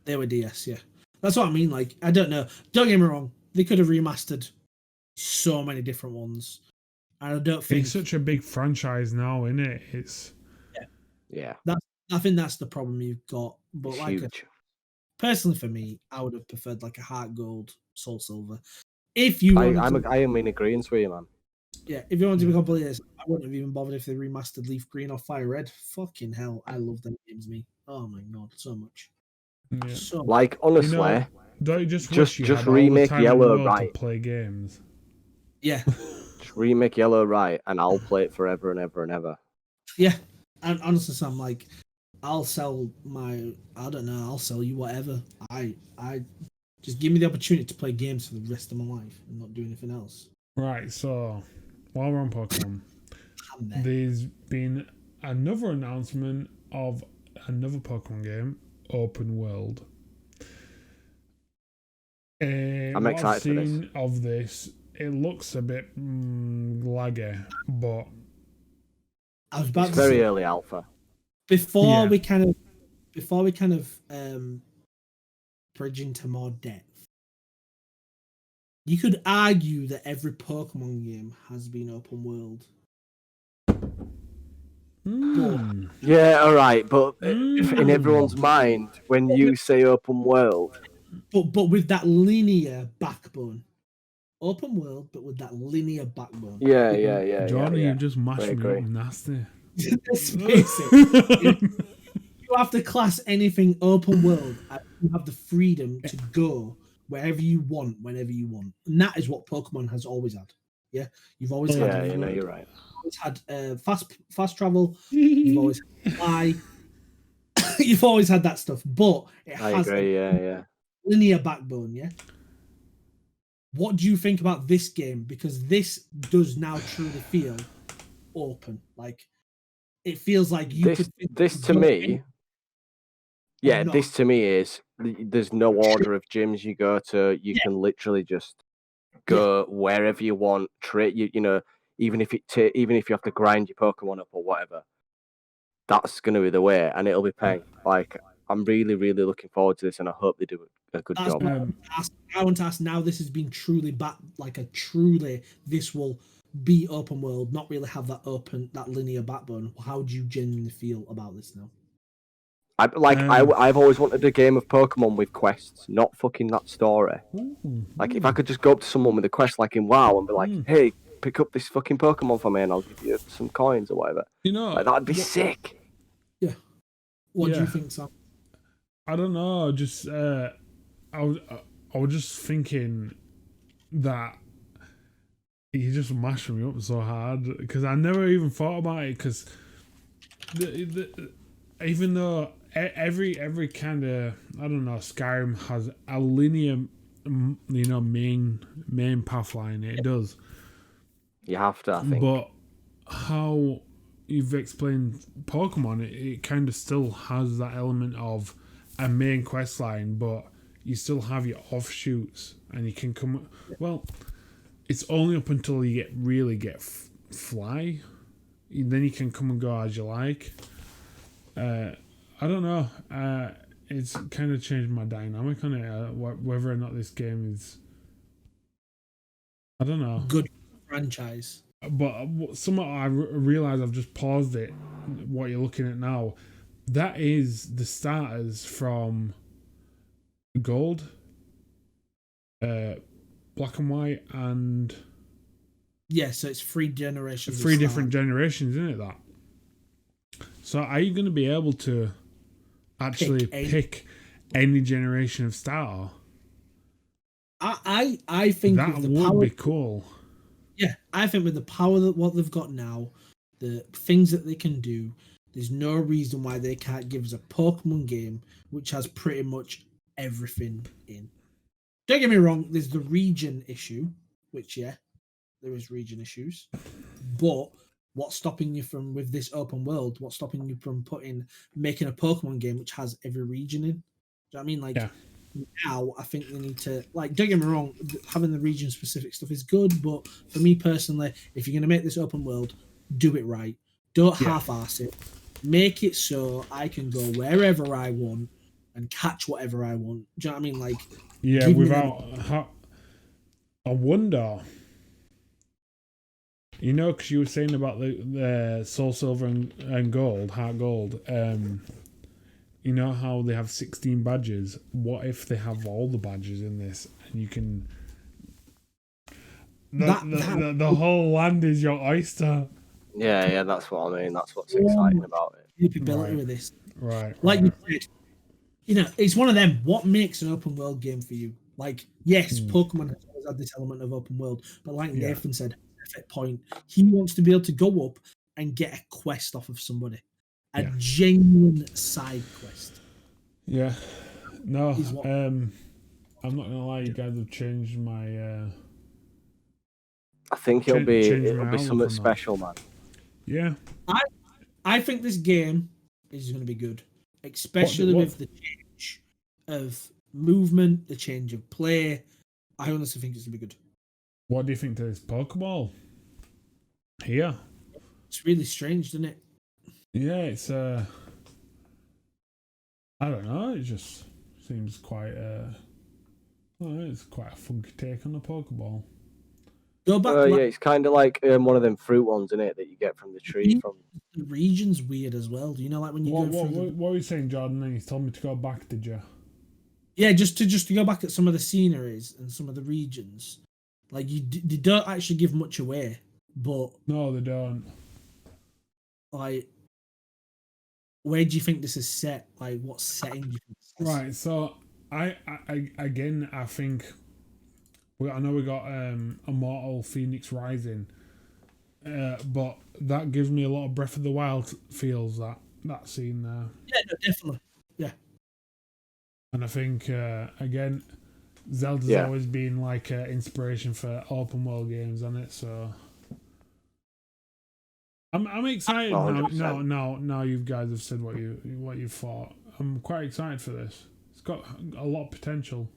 they were DS. Yeah, that's what I mean. Like, I don't know. Don't get me wrong. They could have remastered so many different ones. And I don't think it's such a big franchise now, isn't it? It's I think that's the problem you've got. But it's like huge. Personally, for me, I would have preferred like a Heart Gold, Soul Silver. If you, I am in agreement with you, man. Yeah, if you want to be completely honest, I wouldn't have even bothered if they remastered Leaf Green or Fire Red. Fucking hell, I love them games, me. Oh my god, so much. Yeah. So much. Like honestly, don't you just remake Yellow right to play games? Yeah. Just remake Yellow right, and I'll play it forever and ever and ever. Yeah, and honestly, Sam, like, I'll sell you whatever. I just give me the opportunity to play games for the rest of my life and not do anything else. Right, so while we're on Pokemon, there's been another announcement of another Pokemon game, open world. I'm excited for this. Of this, it looks a bit laggy, but I was about it's to very say, early alpha. Before we kind of bridge into more depth, you could argue that every Pokemon game has been open world. Yeah, all right, but in everyone's mind, when you say open world, but with that linear backbone, open world, but with that linear backbone. Yeah. Johnny, yeah. you just mashed me up nasty. Let's face it. You have to class anything open world, and you have the freedom to go wherever you want, whenever you want, and that is what Pokemon has always had. Yeah, you've always had. Yeah, you're right. Always had fast travel. You've always had fly. You've always had that stuff, but it has a linear backbone. Yeah. What do you think about this game? Because this does now truly feel open. Like, it feels like you this to me. Yeah, this to me is there's no order of gyms you go to. You can literally just go wherever you want. You know, even if you have to grind your Pokemon up or whatever, that's going to be the way, and it'll be paying. Like, I'm really, really looking forward to this, and I hope they do a good job. I want to ask now. This has been truly this will be open world, not really have that linear backbone. How do you genuinely feel about this now? I've always wanted a game of Pokemon with quests, not fucking that story. Like, if I could just go up to someone with a quest like in WoW and be like, hey, pick up this fucking Pokemon for me and I'll give you some coins or whatever. You know, like, that'd be sick. Yeah. What do you think, Sam? I don't know. Just I was just thinking that you just mashed me up so hard because I never even thought about it. Because even though every kind of, I don't know, Skyrim has a linear, main path line. It does. You have to, I think. But how you've explained Pokemon, it kind of still has that element of a main quest line, but you still have your offshoots, and you can come. Well, it's only up until you get fly, then you can come and go as you like. I don't know. It's kind of changed my dynamic on it. Whether or not this game is, I don't know, good franchise. But somehow I realize I've just paused it. What you're looking at now, that is the starters from Gold, Black and White, and Yeah, so it's 3 generations. 3 different generations, isn't it? That. So are you going to be able to actually pick any generation of Star? I think that would be cool. Yeah, I think with the power that what they've got now, the things that they can do, there's no reason why they can't give us a Pokemon game which has pretty much everything in. Don't get me wrong, there's the region issue, which there is region issues. But what's stopping you from with this open world? What's stopping you from making a Pokemon game which has every region in? Do you know what I mean? Like now, I think they need to don't get me wrong, having the region specific stuff is good, but for me personally, if you're going to make this open world, do it right. Don't half-ass it. Make it so I can go wherever I want and catch whatever I want. Do you know what I mean? Like, without. I wonder. You know, because you were saying about the Soul Silver and Gold, Heart Gold. You know how they have 16 badges? What if they have all the badges in this and you can... The whole land is your oyster. Yeah, that's what I mean. That's what's exciting about it. Capability with this. Right. You said, it's one of them. What makes an open world game for you? Like, yes, Pokemon has always had this element of open world, but like Nathan said, perfect point. He wants to be able to go up and get a quest off of somebody. A genuine side quest. Yeah. No, I'm not gonna lie, you guys have changed my I think it'll be something special, man. Yeah. I think this game is gonna be good. Especially with the change of movement, the change of play. I honestly think it's gonna be good. What do you think to this Pokeball? Here. It's really strange, isn't it? Yeah, it's I don't know, it just seems quite it's quite a funky take on the Pokeball. Go back it's kind of like one of them fruit ones, isn't it, that you get from the tree. The region's weird as well. Do you know, like when you go through what were you saying, Jordan? Then you told me to go back, did you? Yeah, just to go back at some of the sceneries and some of the regions. Like they don't actually give much away, but no, they don't. Like, where do you think this is set? Like, what setting do you think this is? Right, so I think I know we got Immortal Phoenix Rising, but that gives me a lot of Breath of the Wild feels, that scene there. Yeah, no, definitely. Yeah. And I think again, Zelda's always been like inspiration for open world games, hasn't it? So I'm excited now you guys have said what you thought. I'm quite excited for this. It's got a lot of potential.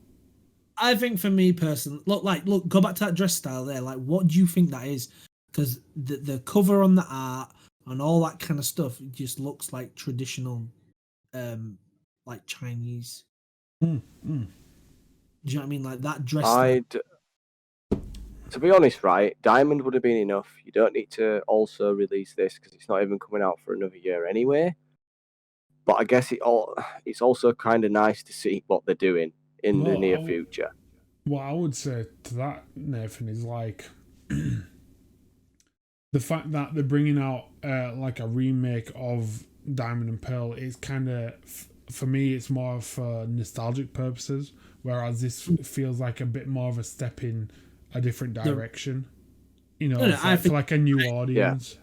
I think for me personally, look, go back to that dress style there. Like, what do you think that is? Because the cover on the art and all that kind of stuff, it just looks like traditional, like Chinese. Do you know what I mean? Like that dress style. To be honest, right, Diamond would have been enough. You don't need to also release this because it's not even coming out for another year anyway. But I guess it's also kind of nice to see what they're doing in the near future. What I would say to that, Nathan, is like the fact that they're bringing out like a remake of Diamond and Pearl is kind of, for me, it's more for nostalgic purposes, whereas this feels like a bit more of a step in a different direction. I think, for like a new audience.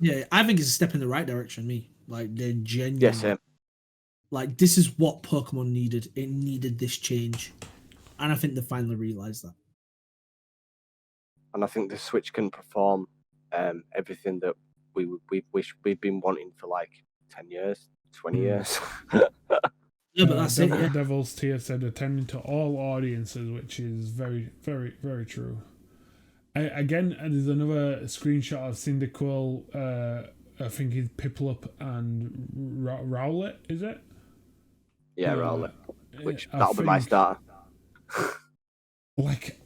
Yeah, I think it's a step in the right direction, Like, they're genuine. Yes, sir. Like, this is what Pokemon needed. It needed this change. And I think they finally realised that. And I think the Switch can perform everything that we wish we've been wanting for like 10 years, 20 years. Yeah, but that's it. Yeah. Devil's Tear said attending to all audiences, which is very, very, very true. Again, there's another screenshot of Cyndaquil. I think he's Piplup and Rowlet, is it? Yeah, Rowlet. Which that'll be my starter. Like,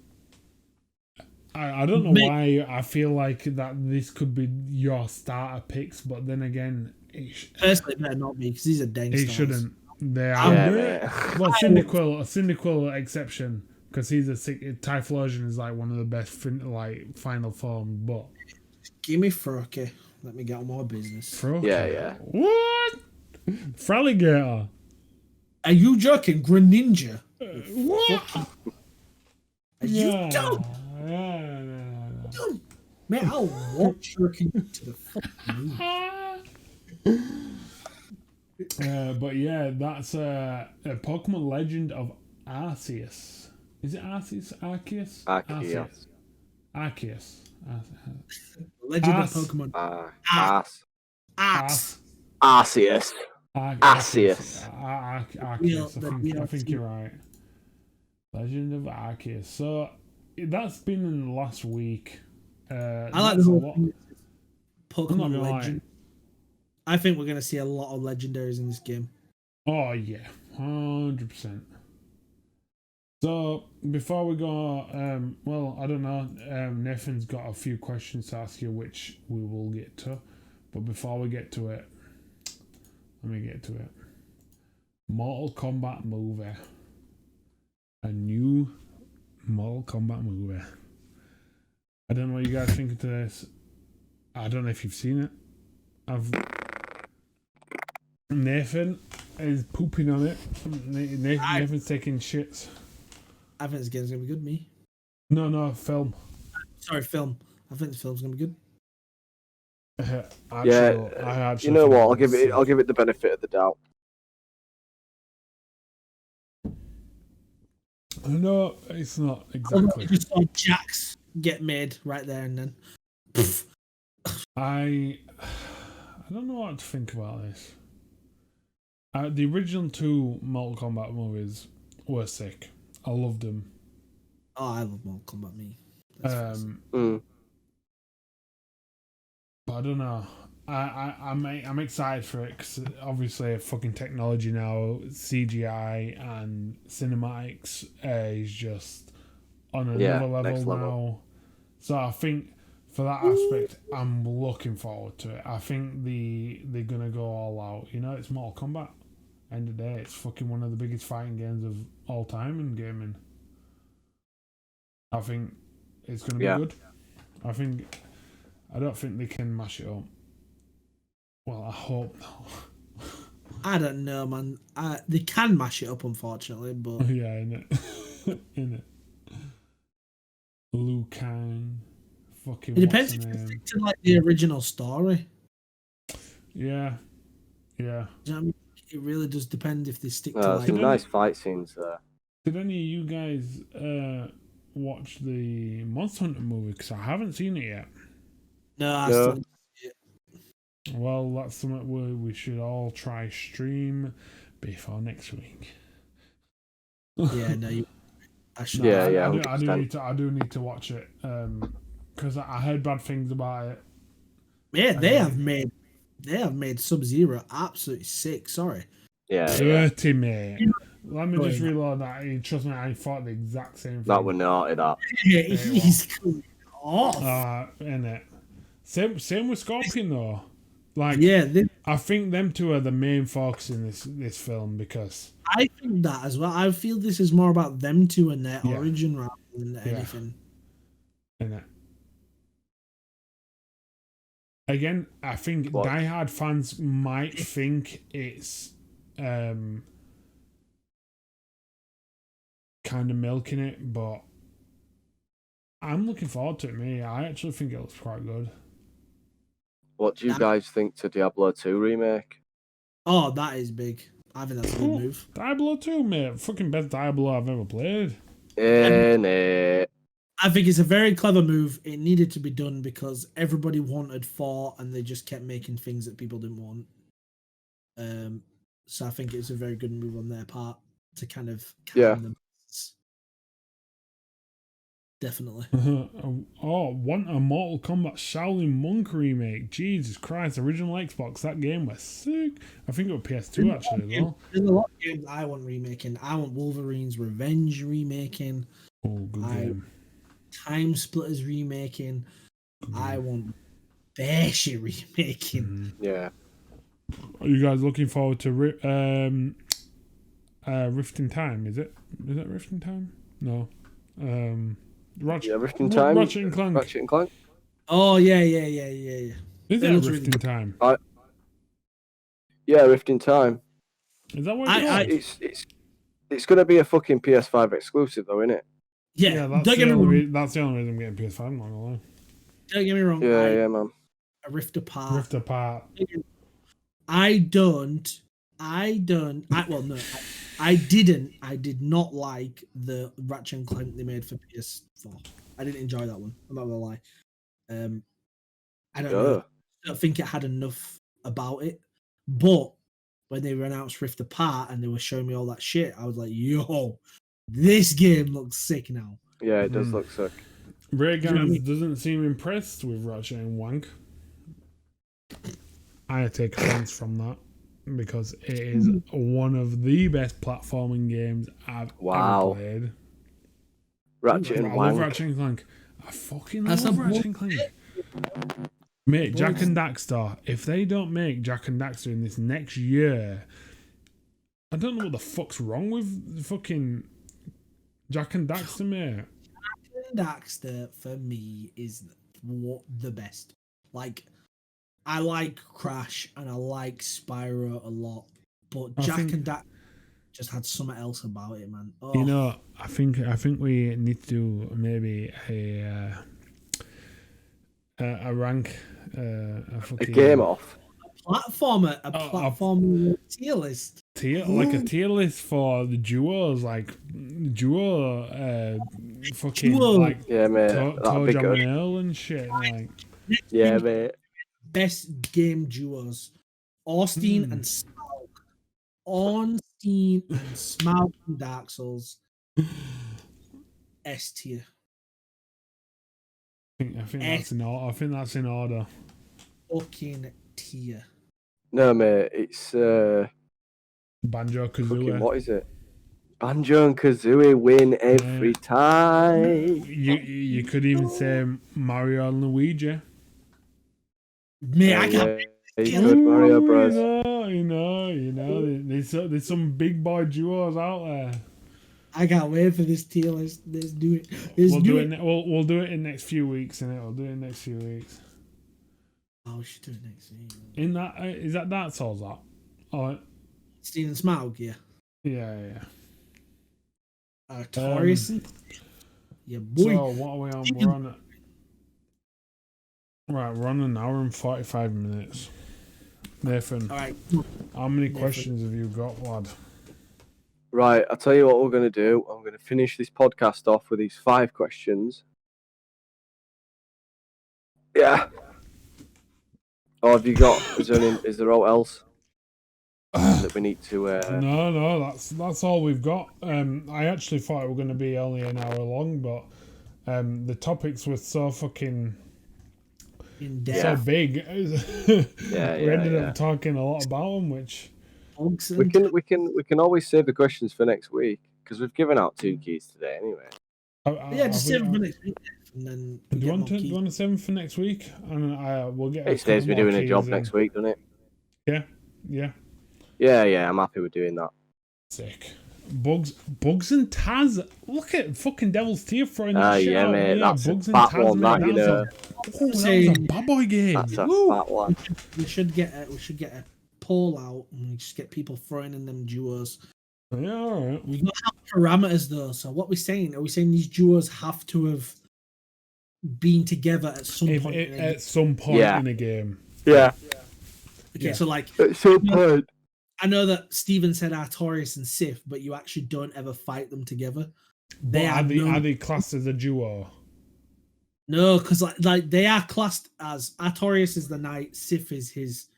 I don't know why I feel like that this could be your starter picks, but then again, personally, it better not be because these are dang stars. It shouldn't. They are. Well, Cyndaquil exception because he's a sick. Typhlosion is like one of the best final form, but give me Froakie. Let me get on my business. Froakie? Yeah. What? Fralligator? Are you joking? Greninja? What? Are you dumb? No. Dumb. Man, I'll walk Shuriken to the fucking moon. But yeah, that's a Pokemon Legend of Arceus. Is it Arceus? Arceus? Arceus. Legend of Pokemon. Arceus. I think you're right. Legend of Arceus. So that's been in the last week. I like the whole Pokemon Legend. I think we're going to see a lot of legendaries in this game. Oh, yeah. 100%. So, before we go, well, I don't know. Nathan's got a few questions to ask you, which we will get to. But before we get to it, let me get to it. Mortal Kombat movie. A new Mortal Kombat movie. I don't know what you guys think of this. I don't know if you've seen it. Nathan is pooping on it. Nathan's taking shits. I think this game's gonna be good. Me? No, film. Sorry, film. I think the film's gonna be good. You know what? I'll give it the benefit of the doubt. No, it's not exactly. I just saw Jax get made right there and then. I don't know what to think about this. The original 2 Mortal Kombat movies were sick. I loved them. Oh, I love Mortal Kombat. Me. But I don't know. I'm excited for it because obviously fucking technology now, CGI and cinematics is just on another level now. So I think for that aspect, I'm looking forward to it. I think they're gonna go all out. You know, it's Mortal Kombat. End of the day, it's fucking one of the biggest fighting games of all time in gaming. I think it's gonna be good. I don't think they can mash it up. Well, I hope not. I don't know, man. They can mash it up, unfortunately, but yeah, innit. Liu Kang, fucking. It depends if you stick to like the original story. Yeah. Do you know what I mean? It really does depend if they stick to like. Some nice fight scenes there. Did any of you guys watch the Monster Hunter movie? Because I haven't seen it yet. No, I still didn't see it. Well, that's something we should all try stream before next week. Yeah, no, I should. Yeah, I do need to watch it because I heard bad things about it. Yeah, they have made Sub-Zero absolutely sick. Sorry. Yeah. Dirty, mate. Let me just reload that. Trust me, I thought the exact same thing. That was naughty, that. Yeah, he's cool off. Innit. Same with Scorpion, though. Like, I think them two are the main focus in this film because I think that as well. I feel this is more about them two and their origin rather than anything. Innit. Again, I think diehard fans might think it's kind of milking it, but I'm looking forward to it. I actually think it looks quite good. What do you guys think to Diablo 2 remake? Oh, that is big. I think that's a good move. Diablo 2, mate. Fucking best Diablo I've ever played. I think it's a very clever move. It needed to be done because everybody wanted 4 and they just kept making things that people didn't want. So I think it's a very good move on their part to kind of calm them. Definitely. Want a Mortal Kombat Shaolin Monk remake. Jesus Christ, original Xbox. That game was sick. I think it was PS2 actually as well. There's a lot of games I want remaking. I want Wolverine's Revenge remaking. Oh, good game. Time Splitters remaking. I want Banshee remaking. Yeah. Are you guys looking forward to Rift in Time? Is it Rift in Time? No. Ratchet, Rift in Time. Ratchet and Clank. Ratchet and Clank. Oh yeah. Is that Rift in Time? Yeah, Rift in Time. Is that what it's called? It's going to be a fucking PS5 exclusive, though, isn't it? Yeah. That's the only reason I'm getting PS5. I'm not gonna lie. Don't get me wrong. Yeah, man. A Rift Apart. Rift Apart. I did not like the Ratchet and Clank they made for PS4. I didn't enjoy that one. I'm not gonna lie. I don't know. I don't think it had enough about it. But when they announced Rift Apart and they were showing me all that shit, I was like, yo, this game looks sick now. Yeah, it does look sick. Ray Guns doesn't seem impressed with Ratchet and Wank. I take offense from that because it is one of the best platforming games I've ever played. Ratchet and I Wank. love Ratchet and Clank. I fucking love Ratchet and Clank. Mate, Jack and Daxter, if they don't make Jack and Daxter in this next year, I don't know what the fuck's wrong with fucking Jack and Daxter, mate. Jack and Daxter, for me, is the best. Like, I like Crash and I like Spyro a lot, but Jack and Daxter just had something else about it, man. Oh. You know, I think we need to do maybe a rank, a game off. A platformer tier list. Like a tier list for the duos, like duo, fucking duo. Like mate, Toe Jam and Earl and shit. Like, yeah, mate. Best game duos: Ornstein and Smaug. Ornstein and Smaug from Dark Souls. S tier. I think that's in order. Fucking tier. No, mate, it's Banjo Kazooie. What is it? Banjo and Kazooie win every time. You could even say Mario and Luigi. Mate, I can't. Good Mario Bros. You know. There's some big boy duos out there. I can't wait for this tier list. Let's do it. We'll do it in the next few weeks, innit? We'll do it in the next few weeks. Oh, we should do it next week. In that is that Dark Souls that? Oh, Steven Smaug, yeah. Yeah. Taurus. Yeah, boy. So what are we on? We're on an hour and 45 minutes. Nathan, all right. How many questions have you got, lad? Right, I'll tell you what we're going to do. I'm going to finish this podcast off with these 5 questions. Yeah. Oh, have you got? Is there all else that we need to? No, that's all we've got. I actually thought it were going to be only an hour long, but the topics were so fucking so big. We ended up talking a lot about them, which we can always save the questions for next week because we've given out 2 keys today anyway. Just save them for next week. And then do you want to save them for next week? And we'll get. It stays me doing a job next week, doesn't it? Yeah. Yeah. I'm happy with doing that. Sick. Bugs and Taz. Look at fucking Devil's Tear throwing that shit out. Mate, that's Bugs a fat one. That was a bad boy game. That's a fat one. We should get a poll out and we just get people throwing in them duos. Yeah, all right. We got parameters though. So what we're saying? Are we saying these duos have to have been together at some point? At some point in a game. Yeah. Okay, so like at some point. I know that Steven said Artorias and Sif, but you actually don't ever fight them together. Are they classed as a duo? No, because like they are classed as Artorias is the knight, Sif is his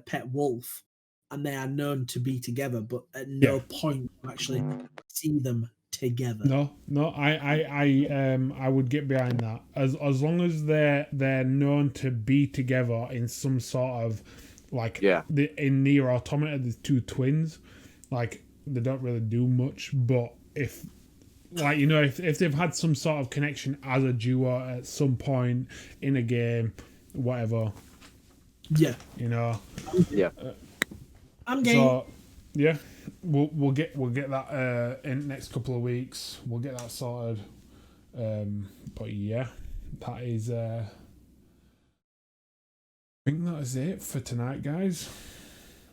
pet wolf, and they are known to be together. But at no point you actually see them together. No, I would get behind that as long as they're known to be together in some sort of. Like in Nier Automata, there's 2 twins. Like they don't really do much, but if they've had some sort of connection as a duo at some point in a game, whatever. Yeah. You know. I'm game. yeah, we'll get that in the next couple of weeks. We'll get that sorted. But yeah, that is. I think that is it for tonight, guys.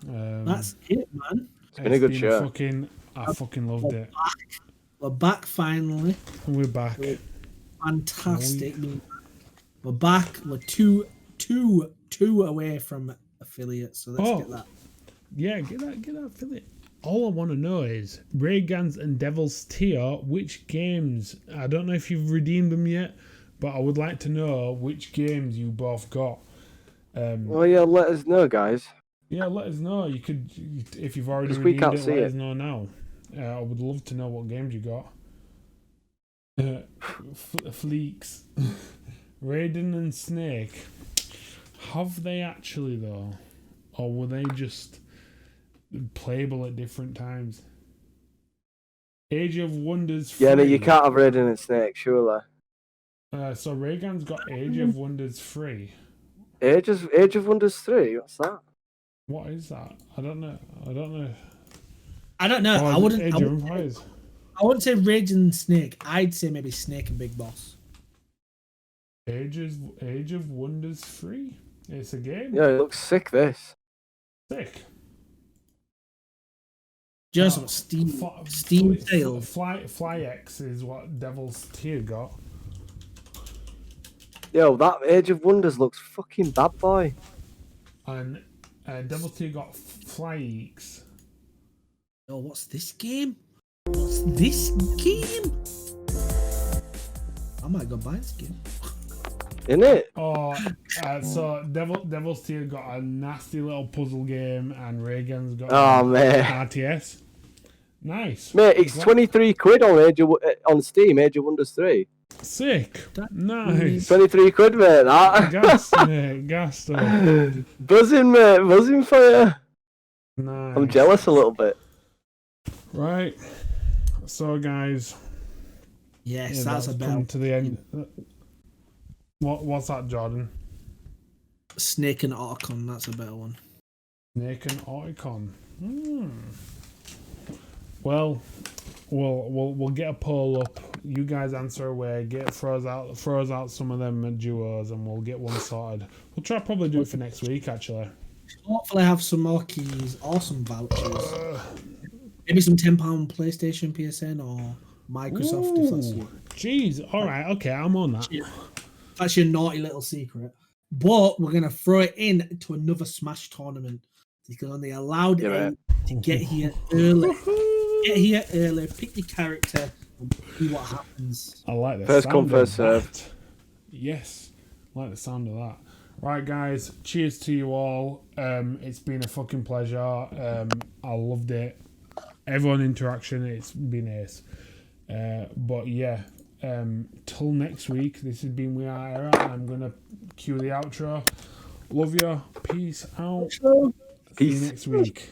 That's it, man. It's been a good show. I fucking loved it. We're back finally. We're back. Fantastic. We're back. We're two away from affiliates. So let's get that. Yeah, get that affiliate. All I want to know is Ray Guns and Devil's Tier, which games? I don't know if you've redeemed them yet, but I would like to know which games you both got. Well, yeah, let us know, guys. Yeah, let us know. You could, if you've already redeemed it, let us know now. I would love to know what games you got. Fleeks, Raiden and Snake. Have they actually though, or were they just playable at different times? Age of Wonders 3. Yeah, no, you can't have Raiden and Snake, surely. So Raygun's got Age of Wonders 3. Age of Wonders 3? What's that? What is that? I don't know. I don't know. Oh, I wouldn't say Raiden and Snake. I'd say maybe Snake and Big Boss. Age of Wonders 3? It's a game? Yeah, it looks sick, this. Sick. Just what Steam sales. Fly X is what Devil's Tier got. Yo, that Age of Wonders looks fucking bad, boy. And Devil's Tier got Fly X. Oh, what's this game? What's this game? I might go buy this game. Isn't it? Oh, so Devil's Tier got a nasty little puzzle game, and Reagan's got RTS. Nice, mate. It's 23 quid on Steam. Age of Wonders 3. Sick, nice. 23 quid, mate. That. Gas, mate. Gas. Buzzing, mate. Buzzing for you. Nice. I'm jealous a little bit. Right. So, guys. Yes, that's a come to the end. What's that, Jordan? Snake and Otacon, that's a better one. Snake and Otacon. Well, we'll get a poll up. You guys answer away. Throws out some of them duos, and we'll get one sorted. We'll probably do it for next week, actually. Hopefully, have some more keys or some vouchers. Maybe some £10 PlayStation, PSN, or Microsoft. If that's you. Jeez. All right. Okay, I'm on that. That's your naughty little secret. But we're gonna throw it in to another Smash tournament. You can only allowed to get here early. Pick your character, and see what happens. I like that. First come, first served. Yes, I like the sound of that. Right, guys. Cheers to you all. It's been a fucking pleasure. I loved it. Everyone interaction. It's been ace. But yeah. Till next week, this has been We Are Error, and I'm gonna cue the outro. Love you. Peace out. Peace. See you next week.